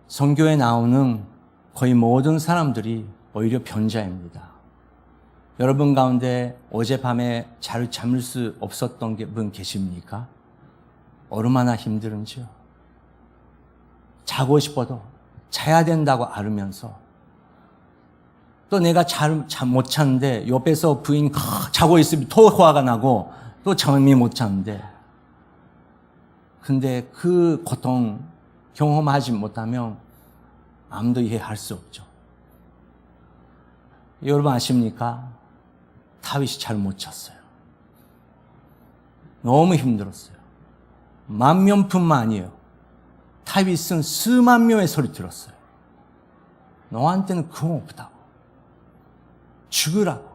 성경에 나오는 거의 모든 사람들이 오히려 변자입니다. 여러분 가운데 어젯밤에 잘 잠을 수 없었던 분 계십니까? 얼마나 힘들은지요. 자고 싶어도 자야 된다고 알으면서 또 내가 잠 못 잤는데 옆에서 부인 자고 있으면 또 화가 나고 또 잠이 못 잤는데 근데 그 고통 경험하지 못하면 아무도 이해할 수 없죠. 여러분 아십니까? 다윗이 잘 못 잤어요. 너무 힘들었어요. 만명뿐만 아니에요. 다윗은 수만 명의 소리 들었어요. 너한테는 그거 없다고. 죽으라고.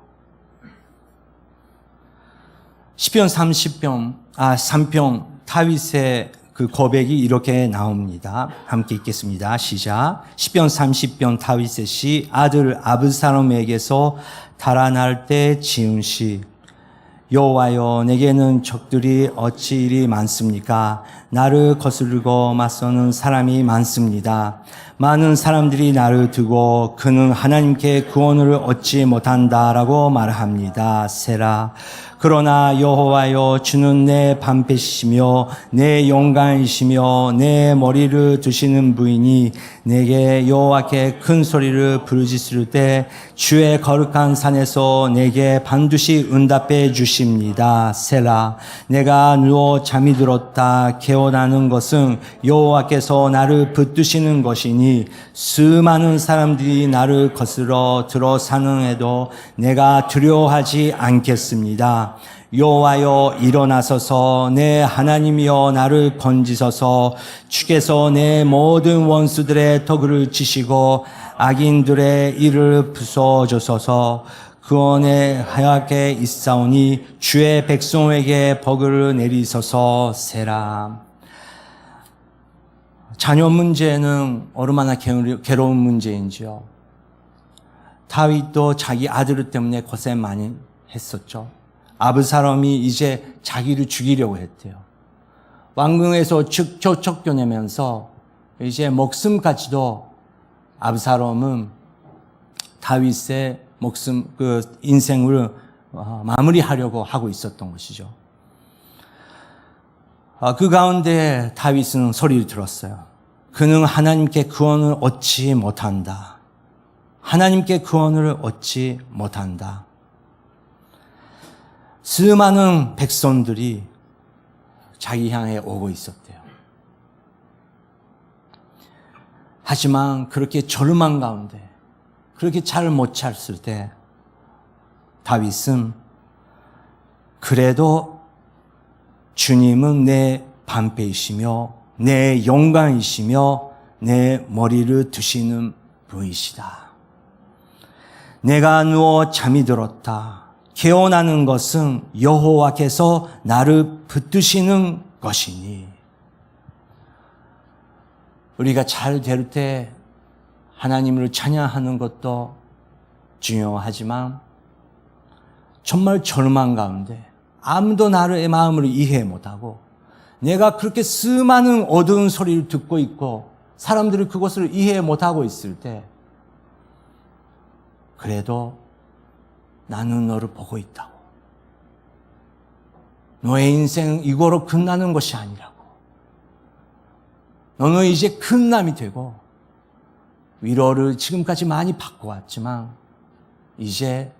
시편 3편 다윗의 그 고백이 이렇게 나옵니다. 함께 읽겠습니다. 시작. 시편 30편 다윗의 시. 아들 아브살롬에게서 달아날 때 지은 시. 여호와여, 내게는 적들이 어찌 이리 많습니까? 나를 거스르고 맞서는 사람이 많습니다. 많은 사람들이 나를 두고 그는 하나님께 구원을 얻지 못한다라고 말합니다. 세라. 그러나 여호와여, 주는 내 방패시며 내 영광이시며 내 머리를 드시는 분이니 내게 여호와께 큰 소리를 부르짖을 때 주의 거룩한 산에서 내게 반드시 응답해 주십니다. 세라. 내가 누워 잠이 들었다 깨어나는 것은 여호와께서 나를 붙드시는 것이니 수많은 사람들이 나를 거스러 들어 사는해도 내가 두려워하지 않겠습니다. 여호와여, 일어나소서. 내 하나님이여, 나를 건지소서. 주께서 내 모든 원수들의 덕을 지시고 악인들의 일을 부숴주소서. 구원에 하얗게 있사오니 주의 백성에게 복을 내리소서. 세라. 자녀 문제는 얼마나 괴로운 문제인지요. 다윗도 자기 아들 때문에 고생 많이 했었죠. 아브살롬이 이제 자기를 죽이려고 했대요. 왕궁에서 쫓겨내면서 이제 목숨까지도 아브살롬은 다윗의 인생을 마무리하려고 하고 있었던 것이죠. 그 가운데 다윗은 소리를 들었어요. 그는 하나님께 구원을 얻지 못한다. 하나님께 구원을 얻지 못한다. 수많은 백성들이 자기 향해 오고 있었대요. 하지만 그렇게 절망 가운데 그렇게 잘 못 찼을 때 다윗은 그래도 주님은 내 방패이시며 내 영광이시며 내 머리를 드시는 분이시다. 내가 누워 잠이 들었다. 깨어나는 것은 여호와께서 나를 붙드시는 것이니. 우리가 잘 될 때 하나님을 찬양하는 것도 중요하지만 정말 절망 가운데 아무도 나의 마음을 이해 못하고 내가 그렇게 수많은 어두운 소리를 듣고 있고 사람들이 그것을 이해 못하고 있을 때 그래도 나는 너를 보고 있다고. 너의 인생은 이거로 끝나는 것이 아니라고. 너는 이제 큰 남이 되고 위로를 지금까지 많이 받고 왔지만 이제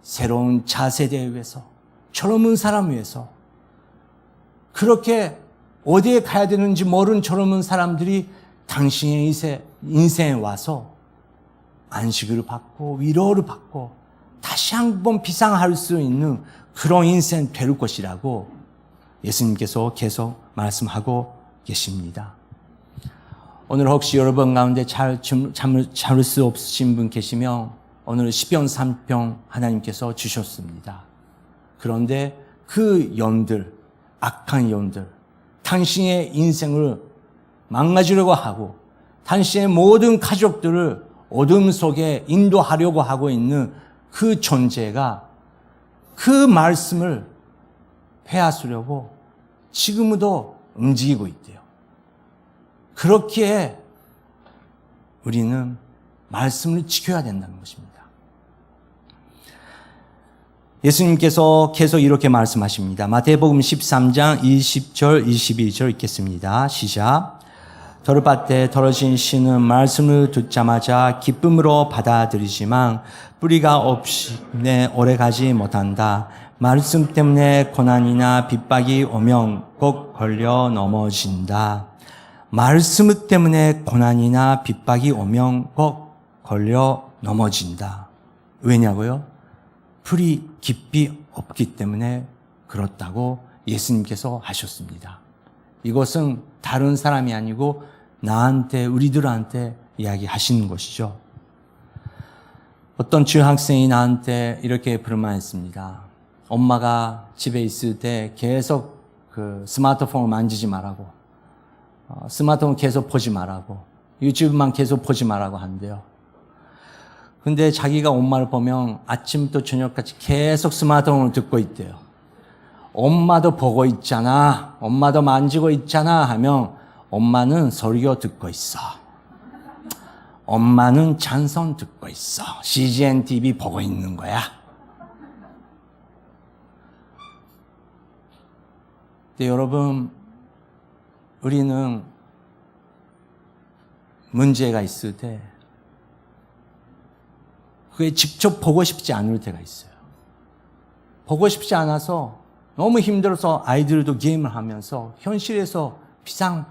새로운 차세대에 위해서 젊은 사람 위해서 그렇게 어디에 가야 되는지 모르는 젊은 사람들이 당신의 인생에 와서 안식을 받고 위로를 받고 다시 한번 비상할 수 있는 그런 인생 될 것이라고 예수님께서 계속 말씀하고 계십니다. 오늘 혹시 여러분 가운데 잠을 수 없으신 분 계시면 오늘 시편 3편 하나님께서 주셨습니다. 그런데 그 영들, 악한 영들, 당신의 인생을 망가지려고 하고 당신의 모든 가족들을 어둠 속에 인도하려고 하고 있는 그 존재가 그 말씀을 빼앗으려고 지금도 움직이고 있대요. 그렇기에 우리는 말씀을 지켜야 된다는 것입니다. 예수님께서 계속 이렇게 말씀하십니다. 마태복음 13장 20절 22절 읽겠습니다. 시작. 더러밭에 떨어진 씨는 말씀을 듣자마자 기쁨으로 받아들이지만 뿌리가 없이 오래가지 못한다. 말씀 때문에 고난이나 핍박이 오면 꼭 걸려 넘어진다. 말씀 때문에 고난이나 핍박이 오면 꼭 걸려 넘어진다. 왜냐고요? 풀이 깊이 없기 때문에 그렇다고 예수님께서 하셨습니다. 이것은 다른 사람이 아니고 나한테, 우리들한테 이야기하시는 것이죠. 어떤 중학생이 나한테 이렇게 불만했습니다. 엄마가 집에 있을 때 계속 그 스마트폰을 만지지 말라고, 스마트폰 계속 보지 말라고, 유튜브만 계속 보지 말라고 한대요. 근데 자기가 엄마를 보면 아침부터 저녁까지 계속 스마트폰을 듣고 있대요. 엄마도 보고 있잖아, 엄마도 만지고 있잖아 하면 엄마는 설교 듣고 있어. 엄마는 찬송 듣고 있어. CGN TV 보고 있는 거야. 근데 여러분, 우리는 문제가 있을 때 그게 직접 보고 싶지 않을 때가 있어요. 보고 싶지 않아서 너무 힘들어서 아이들도 게임을 하면서 현실에서 비상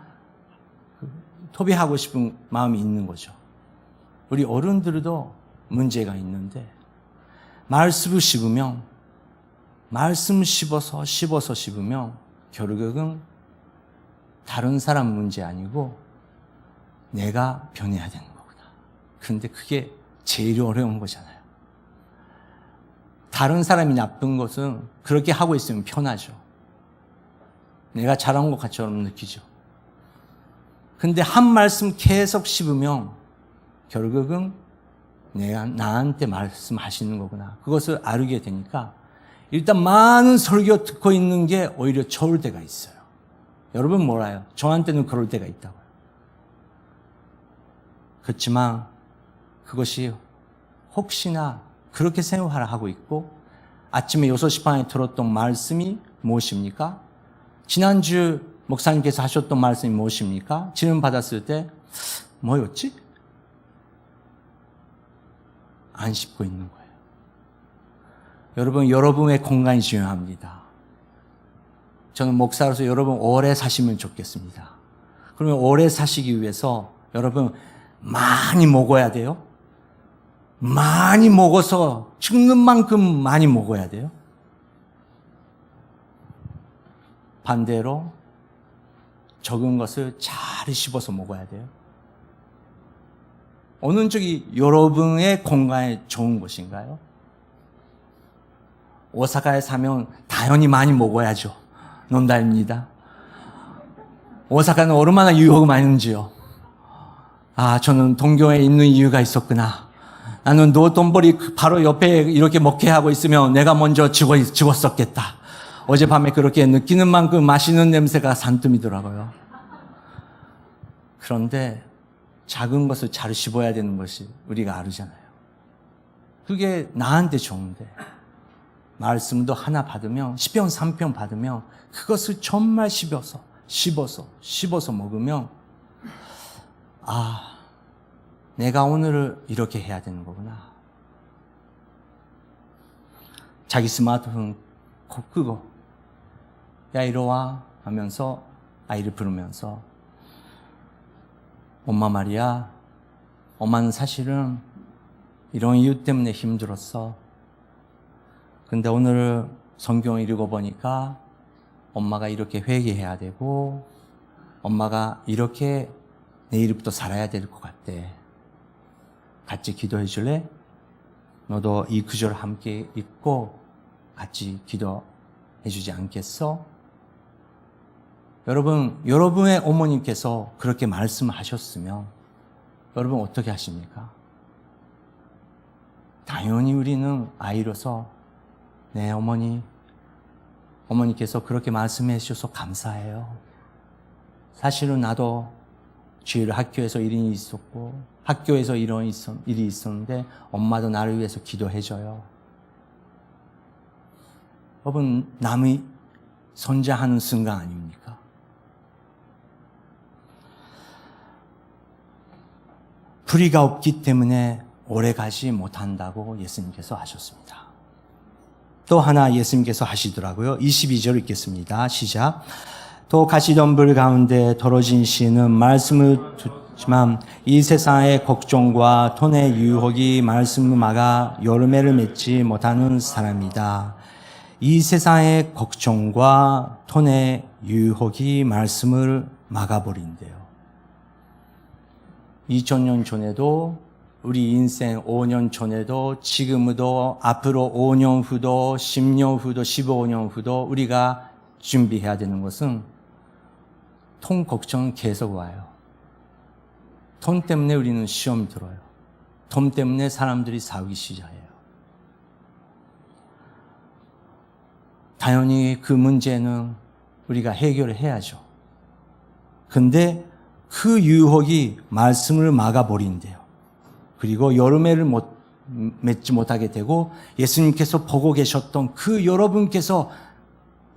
토비하고 싶은 마음이 있는 거죠. 우리 어른들도 문제가 있는데 말씀을 씹으면, 말씀 씹어서 씹으면 결국은 다른 사람 문제 아니고 내가 변해야 되는 거구나. 그런데 그게 제일 어려운 거잖아요. 다른 사람이 나쁜 것은 그렇게 하고 있으면 편하죠. 내가 잘한 것처럼 느끼죠. 근데 한 말씀 계속 씹으면 결국은 내가 나한테 말씀하시는 거구나. 그것을 알게 되니까 일단 많은 설교 듣고 있는 게 오히려 좋을 때가 있어요. 여러분 몰라요. 저한테는 그럴 때가 있다고요. 그렇지만 그것이 혹시나 그렇게 생각을 하고 있고 아침에 6시 반에 들었던 말씀이 무엇입니까? 지난주 목사님께서 하셨던 말씀이 무엇입니까? 질문 받았을 때 뭐였지? 안 씹고 있는 거예요. 여러분, 여러분의 공간이 중요합니다. 저는 목사로서 여러분 오래 사시면 좋겠습니다. 그러면 오래 사시기 위해서 여러분 많이 먹어야 돼요. 많이 먹어서 죽는 만큼 많이 먹어야 돼요. 반대로 적은 것을 잘 씹어서 먹어야 돼요. 어느 쪽이 여러분의 건강에 좋은 것인가요? 오사카에 사면 당연히 많이 먹어야죠. 농담입니다. 오사카는 얼마나 유혹이 많은지요. 아, 저는 동경에 있는 이유가 있었구나. 나는 노돈벌이 바로 옆에 이렇게 먹게 하고 있으면 내가 먼저 죽었었겠다. 어젯밤에 그렇게 느끼는 만큼 맛있는 냄새가 산뜸이더라고요. 그런데 작은 것을 잘 씹어야 되는 것이 우리가 알잖아요. 그게 나한테 좋은데 말씀도 하나 받으면, 시편 3편 받으면 그것을 정말 씹어서 먹으면 아, 내가 오늘을 이렇게 해야 되는 거구나. 자기 스마트폰 콕 끄고 야 이리 와 하면서 아이를 부르면서 엄마 말이야 엄마는 사실은 이런 이유 때문에 힘들었어. 근데 오늘 성경을 읽어보니까 엄마가 이렇게 회개해야 되고 엄마가 이렇게 내일부터 살아야 될 것 같대. 같이 기도해 줄래? 너도 이 구절 함께 읽고 같이 기도해 주지 않겠어? 여러분의 어머님께서 그렇게 말씀하셨으면 여러분 어떻게 하십니까? 당연히 우리는 아이로서 네 어머니께서 그렇게 말씀해 주셔서 감사해요. 사실은 나도 주일 학교에서 일이 있었고 학교에서 이런 일이 있었는데 엄마도 나를 위해서 기도해줘요. 여러분 남이 선자하는 순간 아닙니까? 불의가 없기 때문에 오래가지 못한다고 예수님께서 하셨습니다. 또 하나 예수님께서 하시더라고요. 22절 읽겠습니다. 시작. 또 가시던 불 가운데 떨어진 씨는 말씀을 듣지만 이 세상의 걱정과 돈의 유혹이 말씀을 막아 열매를 맺지 못하는 사람이다. 이 세상의 걱정과 돈의 유혹이 말씀을 막아버린대요. 2000년 전에도 우리 인생 5년 전에도 지금도 앞으로 5년 후도 10년 후도 15년 후도 우리가 준비해야 되는 것은 돈 걱정은 계속 와요. 돈 때문에 우리는 시험 들어요. 돈 때문에 사람들이 싸우기 시작해요. 당연히 그 문제는 우리가 해결을 해야죠. 근데 그 유혹이 말씀을 막아버린대요. 그리고 열매를 맺지 못하게 되고 예수님께서 보고 계셨던 그 여러분께서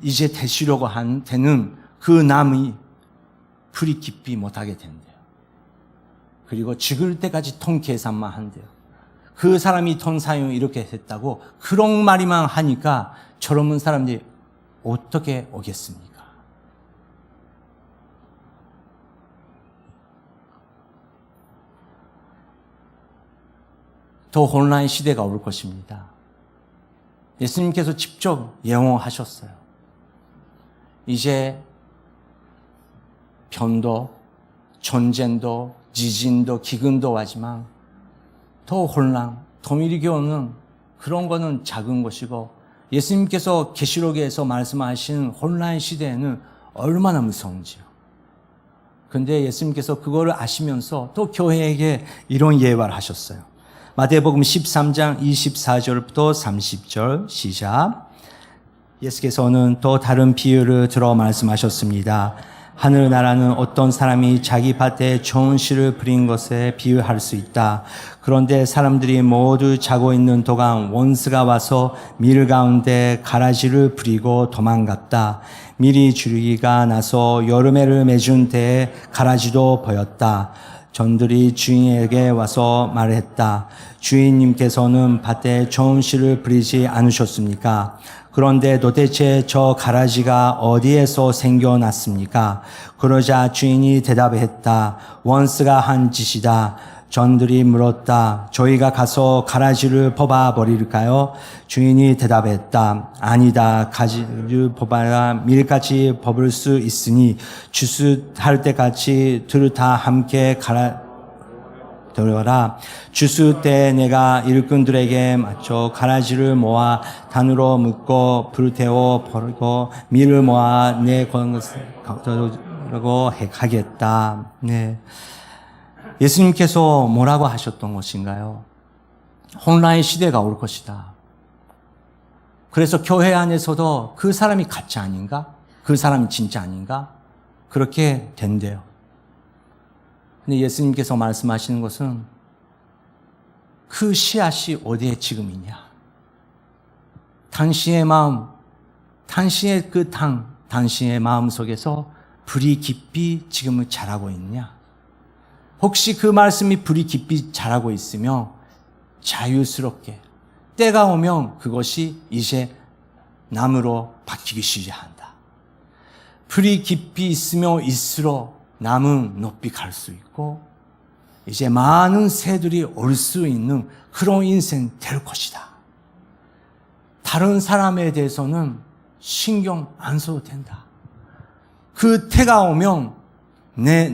이제 되시려고 되는 그 남이 불이 깊이 못하게 된대요. 그리고 죽을 때까지 돈 계산만 한대요. 그 사람이 돈 사용 이렇게 했다고 그런 말이만 하니까 저런 사람들이 어떻게 오겠습니까? 더 혼란의 시대가 올 것입니다. 예수님께서 직접 예언하셨어요. 이제 변도, 전쟁도, 지진도, 기근도 하지만 더 혼란, 더 일교는 그런 거는 작은 것이고 예수님께서 계시록에서 말씀하신 혼란의 시대에는 얼마나 무서운지요. 근데 예수님께서 그거를 아시면서 또 교회에게 이런 예화를 하셨어요. 마태복음 13장 24절부터 30절 시작. 예수께서는 또 다른 비유를 들어 말씀하셨습니다. 하늘나라는 어떤 사람이 자기 밭에 좋은 씨를 뿌린 것에 비유할 수 있다. 그런데 사람들이 모두 자고 있는 동안 원수가 와서 밀 가운데 가라지를 뿌리고 도망갔다. 밀이 줄기가 나서 여름에를 맺은 때에 가라지도 보였다. 전들이 주인에게 와서 말했다. 주인님께서는 밭에 좋은 씨를 뿌리지 않으셨습니까? 그런데 도대체 저 가라지가 어디에서 생겨났습니까? 그러자 주인이 대답했다. 원수가 한 짓이다. 전들이 물었다. 저희가 가서 가라지를 뽑아버릴까요? 주인이 대답했다. 아니다. 가지를 뽑아야 밀같이 뽑을 수 있으니 주스할 때같이 둘 다 함께 들어라. 주스 때 내가 일꾼들에게 맞춰 가라지를 모아 단으로 묶고 불 태워 버리고 밀을 모아 내 것을 갖도록 하겠다. 네. 예수님께서 뭐라고 하셨던 것인가요? 혼란의 시대가 올 것이다. 그래서 교회 안에서도 그 사람이 가짜 아닌가? 그 사람이 진짜 아닌가? 그렇게 된대요. 근데 예수님께서 말씀하시는 것은 그 씨앗이 어디에 지금 있냐? 당신의 마음, 당신의 그 당신의 마음 속에서 불이 깊이 지금은 자라고 있냐? 혹시 그 말씀이 불이 깊이 자라고 있으면 자유스럽게 때가 오면 그것이 이제 나무로 바뀌기 시작한다. 불이 깊이 있으면 있을수록 나무는 높이 갈 수 있고 이제 많은 새들이 올 수 있는 그런 인생 될 것이다. 다른 사람에 대해서는 신경 안 써도 된다. 그 때가 오면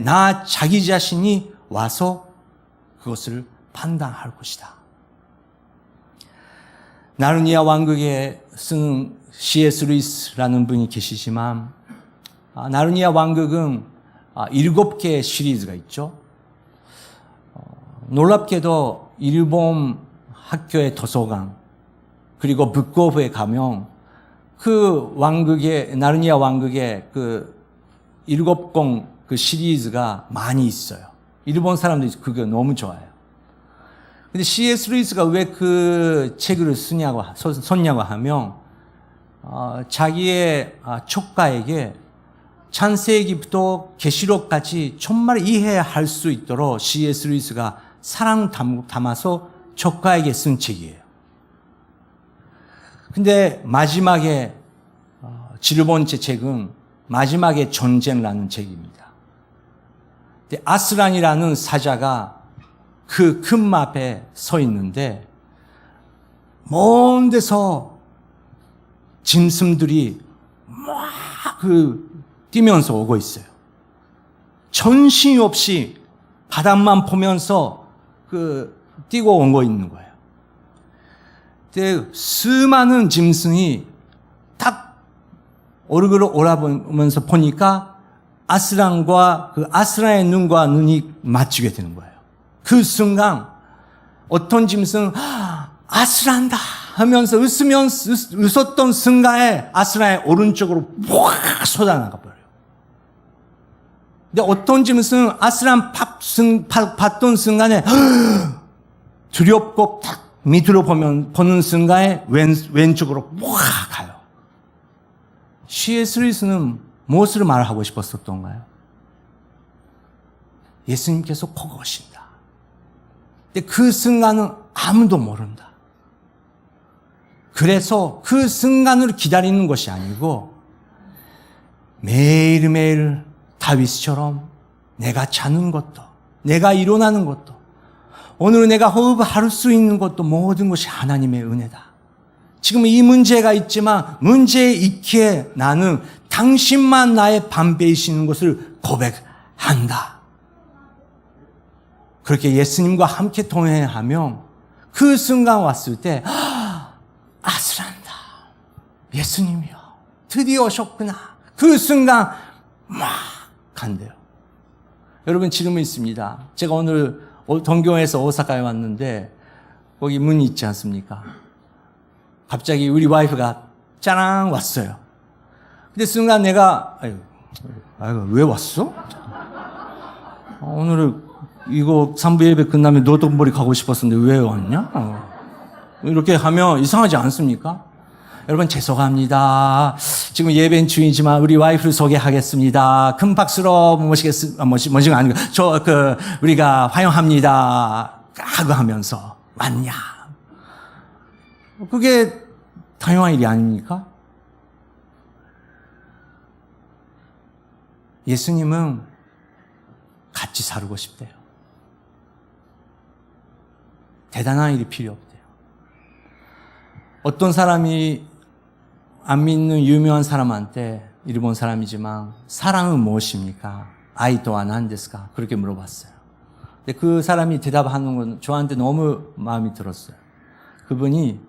나 자기 자신이 와서 그것을 판단할 것이다. 나르니아 왕국에 쓴 C.S. 루이스라는 분이 계시지만 나르니아 왕국은 7개의 시리즈가 있죠. 놀랍게도 일본 학교의 도서관 그리고 북고프에 가면 그 왕국의 나르니아 왕국의 그 7권 그 시리즈가 많이 있어요. 일본 사람들이 그거 너무 좋아해요. 근데 C.S. 루이스가 왜 그 책을 썼냐고 하면 자기의 조카에게 창세기부터 계시록까지 정말 이해할 수 있도록 C.S. 루이스가 사랑 담아서 조카에게 쓴 책이에요. 근데 마지막에 7번째 책은 마지막의 전쟁이라는 책입니다. 근데 아스란이라는 사자가 그 금 앞에 서 있는데 먼 데서 짐승들이 막 뛰면서 오고 있어요. 전신 없이 바닥만 보면서 뛰고 오고 있는 거예요. 근데 수많은 짐승이 딱 얼굴을 오라보면서 보니까 아스란과 아스란의 눈과 눈이 맞추게 되는 거예요. 그 순간 어떤 짐승 아스란다 하면서 웃었던 순간에 아스란의 오른쪽으로 확 쏟아나가 버려요. 근데 어떤 짐승 아스란 봤던 순간에 두렵고 딱 밑으로 보는 순간에 왼쪽으로 확 가요. C.S. 루이스는 무엇을 말하고 싶었던가요? 예수님께서 보고 오신다. 근데 그 순간은 아무도 모른다. 그래서 그 순간을 기다리는 것이 아니고 매일매일 다윗처럼 내가 자는 것도 내가 일어나는 것도 오늘 내가 호흡할 수 있는 것도 모든 것이 하나님의 은혜다. 지금 이 문제가 있지만 문제 있기에 나는 당신만 나의 방패이시는 것을 고백한다. 그렇게 예수님과 함께 동행하면 그 순간 왔을 때 아슬한다. 예수님이요. 드디어 오셨구나. 그 순간 막 간대요. 여러분 질문 있습니다. 제가 오늘 동경에서 오사카에 왔는데 거기 문이 있지 않습니까? 갑자기 우리 와이프가 짜랑 왔어요. 근데 순간 내가 아이고 왜 왔어? 오늘은 이거 3부 예배 끝나면 노동머리 가고 싶었었는데 왜 왔냐? 이렇게 하면 이상하지 않습니까? 여러분 죄송합니다. 지금 예배는 중이지만 우리 와이프를 소개하겠습니다. 큰 박수로 모시가 아니고 우리가 환영합니다. 하고 하면서 왔냐? 그게 당연한 일이 아닙니까? 예수님은 같이 살고 싶대요. 대단한 일이 필요 없대요. 어떤 사람이 안 믿는 유명한 사람한테 일본 사람이지만 사랑은 무엇입니까? 아이 또한 한데스까? 그렇게 물어봤어요. 근데 그 사람이 대답하는 건 저한테 너무 마음이 들었어요. 그분이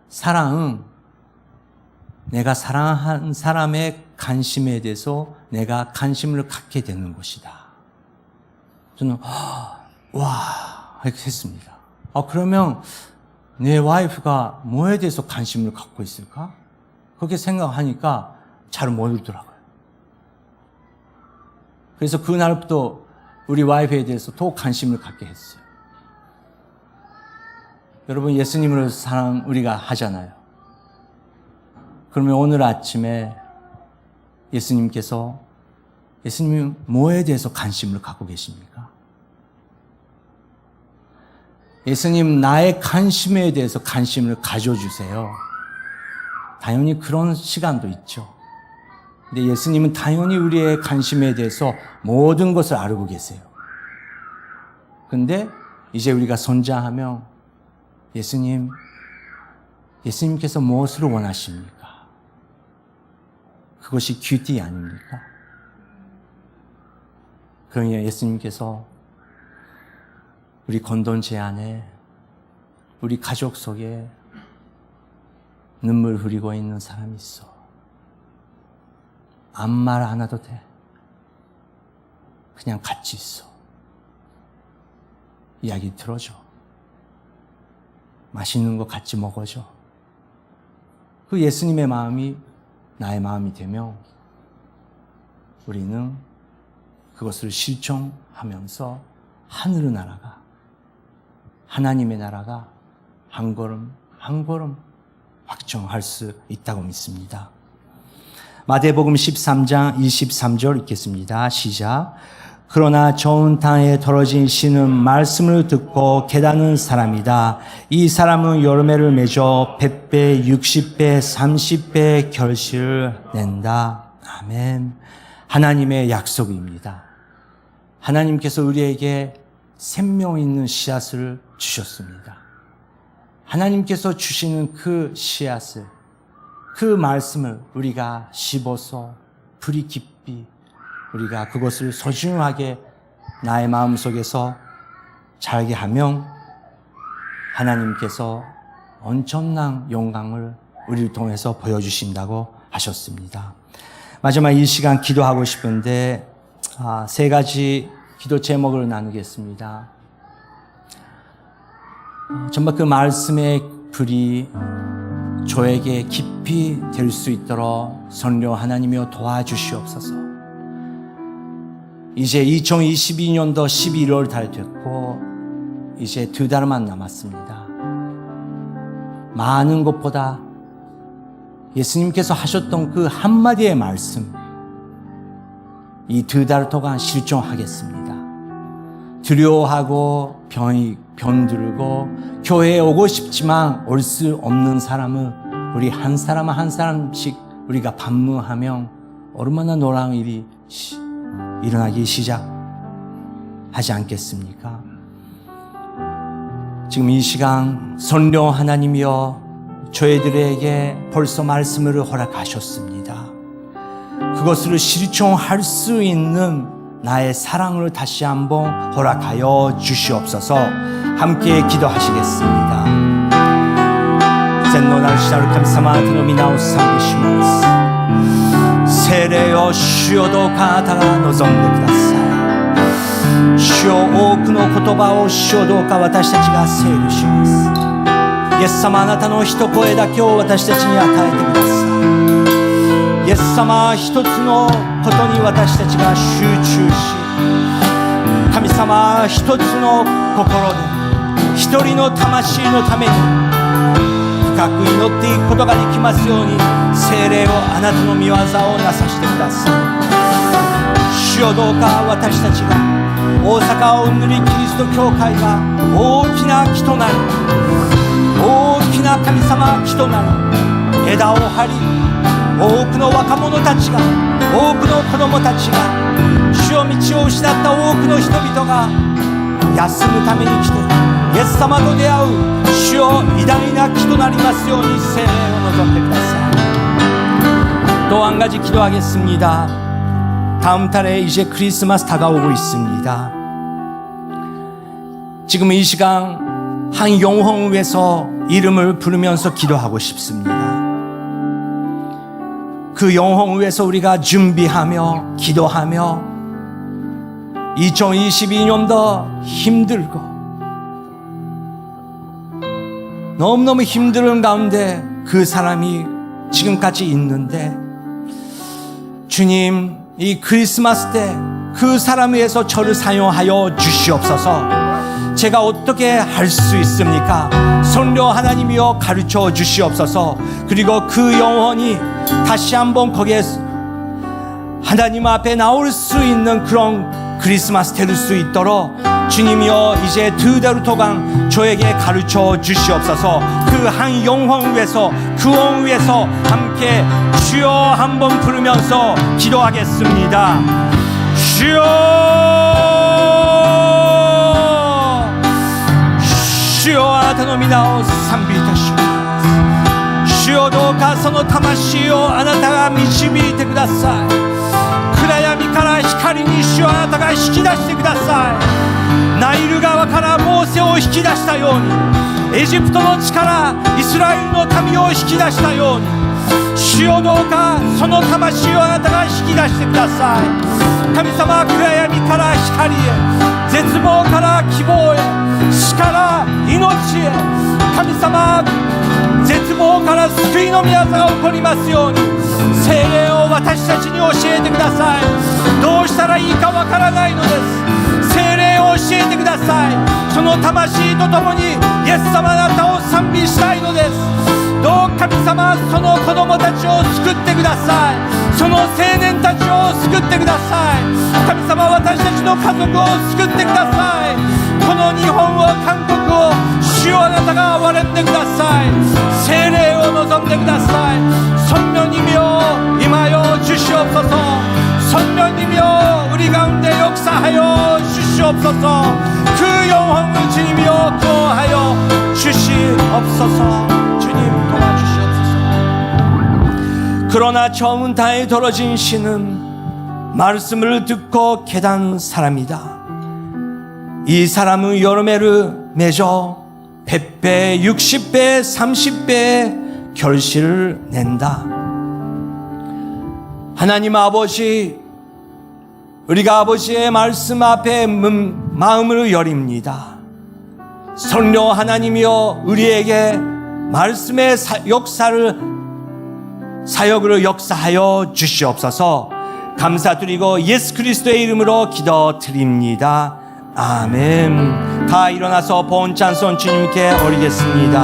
사랑은 내가 사랑한 사람의 관심에 대해서 내가 관심을 갖게 되는 것이다. 저는 와 이렇게 했습니다. 그러면 내 와이프가 뭐에 대해서 관심을 갖고 있을까? 그렇게 생각하니까 잘 모르더라고요. 그래서 그날부터 우리 와이프에 대해서 더 관심을 갖게 했어요. 여러분 예수님을 사랑 우리가 하잖아요. 그러면 오늘 아침에 예수님은 뭐에 대해서 관심을 갖고 계십니까? 예수님 나의 관심에 대해서 관심을 가져주세요. 당연히 그런 시간도 있죠. 근데 예수님은 당연히 우리의 관심에 대해서 모든 것을 알고 계세요. 근데 이제 우리가 성장하면 예수님께서 무엇을 원하십니까? 그것이 큐티 아닙니까? 그러니 예수님께서 우리 공동체 안에, 우리 가족 속에 눈물 흘리고 있는 사람이 있어. 아무 말 안 해도 돼. 그냥 같이 있어. 이야기 들어줘. 맛있는 거 같이 먹어줘. 그 예수님의 마음이 나의 마음이 되면 우리는 그것을 실천하면서 하늘의 나라가, 하나님의 나라가 한 걸음 한 걸음 확정할 수 있다고 믿습니다. 마태복음 13장 23절 읽겠습니다. 시작. 그러나 좋은 땅에 떨어진 씨는 말씀을 듣고 깨닫는 사람이다. 이 사람은 열매를 맺어 100배, 60배, 30배 결실을 낸다. 아멘. 하나님의 약속입니다. 하나님께서 우리에게 생명 있는 씨앗을 주셨습니다. 하나님께서 주시는 그 씨앗을, 그 말씀을 우리가 씹어서 뿌리 깊이 우리가 그것을 소중하게 나의 마음속에서 자라게 하면 하나님께서 엄청난 영광을 우리를 통해서 보여주신다고 하셨습니다. 마지막 이 시간 기도하고 싶은데 세 가지 기도 제목을 나누겠습니다. 정말 그 말씀의 불이 저에게 깊이 될 수 있도록 성령 하나님이여 도와주시옵소서. 이제 2022년도 11월 달 됐고 이제 2달만 남았습니다. 많은 것보다 예수님께서 하셨던 그 한마디의 말씀, 이 2달 동안 실천하겠습니다. 두려워하고 병들고 교회에 오고 싶지만 올 수 없는 사람은 우리 한 사람 한 사람씩 우리가 반문하면 얼마나 놀라운 일이 일어나기 시작하지 않겠습니까? 지금 이 시간 성령 하나님이여 저희들에게 벌써 말씀을 허락하셨습니다. 그것을 실천할 수 있는 나의 사랑을 다시 한번 허락하여 주시옵소서. 함께 기도하시겠습니다. 젠노날 시작을 감사마 드노미 나우상기시마스 세례여 주여도 가다가 노정데ください. 주여 多くの言葉を主よどうか私たちが整理します。イエス様あなたの一声だけを私たちに与えてください。イエス様一つのことに私たちが集中し、神様一つの心で一人の魂のために深く祈っていくことができますように、聖霊をあなたの御業をなさしてください。主よどうか私たちが大阪おんぬりキリスト教会が大きな木となり、大きな神様木となり、枝を張り、多くの若者たちが、多くの子供たちが、主よ道を失った多くの人々が休むために来てイエス様と出会う主よ偉大な木となりますように聖霊を望んでください。또 한 가지 기도하겠습니다. 다음 달에 이제 크리스마스 다가오고 있습니다. 지금 이 시간 한 영혼을 위해서 이름을 부르면서 기도하고 싶습니다. 그 영혼을 위해서 우리가 준비하며 기도하며 2022년도 힘들고 너무너무 힘든 가운데 그 사람이 지금까지 있는데 주님 이 크리스마스 때 그 사람 위해서 저를 사용하여 주시옵소서. 제가 어떻게 할 수 있습니까? 성령 하나님이여 가르쳐 주시옵소서. 그리고 그 영혼이 다시 한번 거기에 하나님 앞에 나올 수 있는 그런 크리스마스 될 수 있도록 주님이여 이제 2달 동안 저에게 가르쳐 주시옵소서. 그 한 영혼 위해서 구원 위해서 함께 주여 한번 부르면서 기도하겠습니다. 주여 主よあなたの皆を賛美いたします。主よどうかその魂をあなたが導いてください。暗闇から光に主よあなたが引き出してください。ナイル川からモーセを引き出したように、エジプトの地からイスラエルの民を引き出したように、主よどうかその魂をあなたが引き出してください。神様、暗闇から光へ、絶望から希望へ、死から命へ、神様、絶望から救いの御業が起こりますように、聖霊を私たちに教えてください。どうしたらいいかわからないのです。聖霊を教えてください。その魂とともにイエス様あなたを賛美したいのです。どう神様、その子供たちを救ってください。その青年たちを救ってください。神様、私たちの家族を救ってください。この日本を、韓国を、主よあなたが憐れんでください。聖霊を望んでください。성령님이여 임하여 주시옵소서. 성령님이여 우리 가운데 역사하여 주시옵소서. 그 영혼을 주님이여 구하여 주시옵소서. 주님 도와주시옵소서. 그러나 저 문타에 떨어진 신은 말씀을 듣고 깨달은 사람이다. 이 사람은 여러 매를 맺어 100배, 60배, 30배의 결실을 낸다. 하나님 아버지, 우리가 아버지의 말씀 앞에 마음을 열입니다. 성령 하나님이여 우리에게 말씀의 사역으로 역사하여 주시옵소서. 감사드리고 예수 그리스도의 이름으로 기도드립니다. 아멘. 다 일어나서 본 찬송 주님께 올리겠습니다.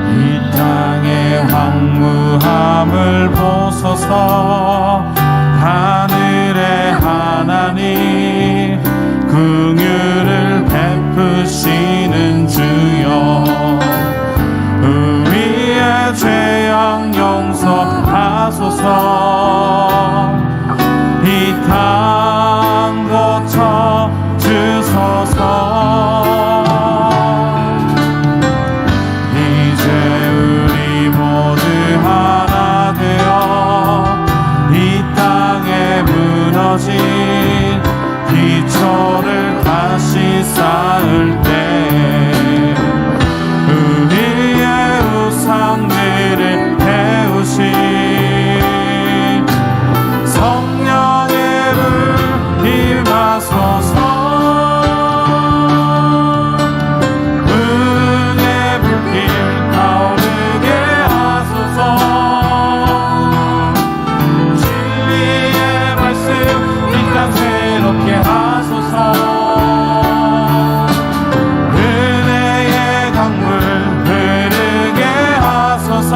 이 땅의 황무함을 보소서. 하늘의 하나님 긍휼을 베푸시는 주여, 우리의 죄악 용서하소서. 이 땅 고쳐 주소서. 이제 우리 모두 하나 되어 이 땅에 무너진 기초를 다시 쌓을 때 우리의 우상들을 태우신 성령의 불 임하소서. 은혜의 불길 타오르게 하소서. 진리의 말씀 이 땅 새롭게 하소서. 은혜의 강물 흐르게 하소서.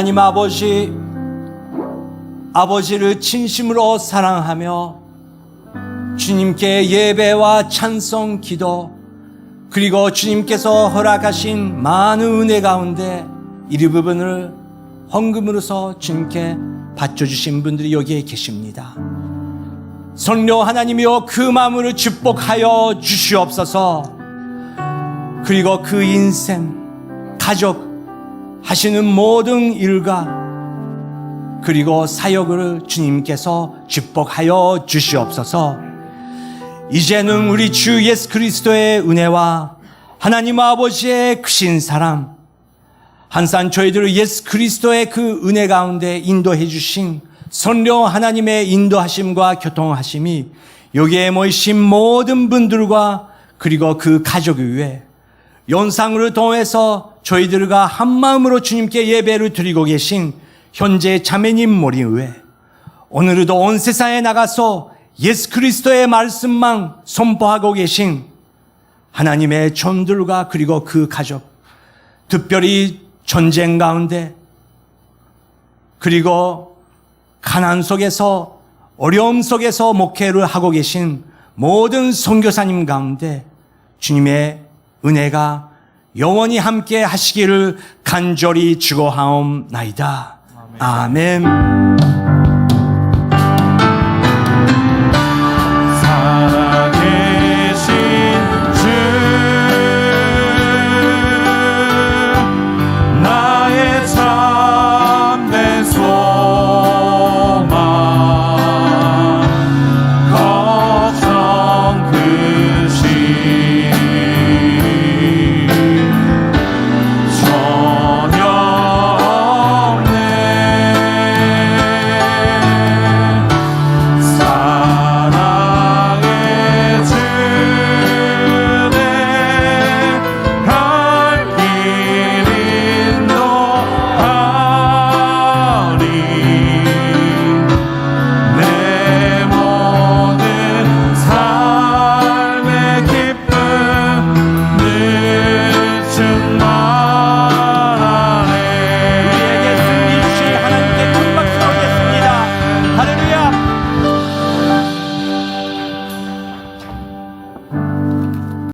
하나님 아버지를 진심으로 사랑하며 주님께 예배와 찬송 기도 그리고 주님께서 허락하신 많은 은혜 가운데 일부분을 헌금으로서 주님께 바쳐주신 분들이 여기에 계십니다. 성령 하나님이여 그 마음을 축복하여 주시옵소서. 그리고 그 인생, 가족 하시는 모든 일과 그리고 사역을 주님께서 축복하여 주시옵소서. 이제는 우리 주 예수 그리스도의 은혜와 하나님 아버지의 크신 사랑, 항상 저희들을 예수 그리스도의 그 은혜 가운데 인도해 주신 성령 하나님의 인도하심과 교통하심이 여기에 모이신 모든 분들과 그리고 그 가족 위에 영상을 통해서 저희들과 한마음으로 주님께 예배를 드리고 계신 현재 자매님 머리 위에 오늘도 온 세상에 나가서 예수 그리스도의 말씀만 선포하고 계신 하나님의 종들과 그리고 그 가족, 특별히 전쟁 가운데 그리고 가난 속에서 어려움 속에서 목회를 하고 계신 모든 선교사님 가운데 주님의 은혜가 영원히 함께 하시기를 간절히 축원하옵나이다. 아멘.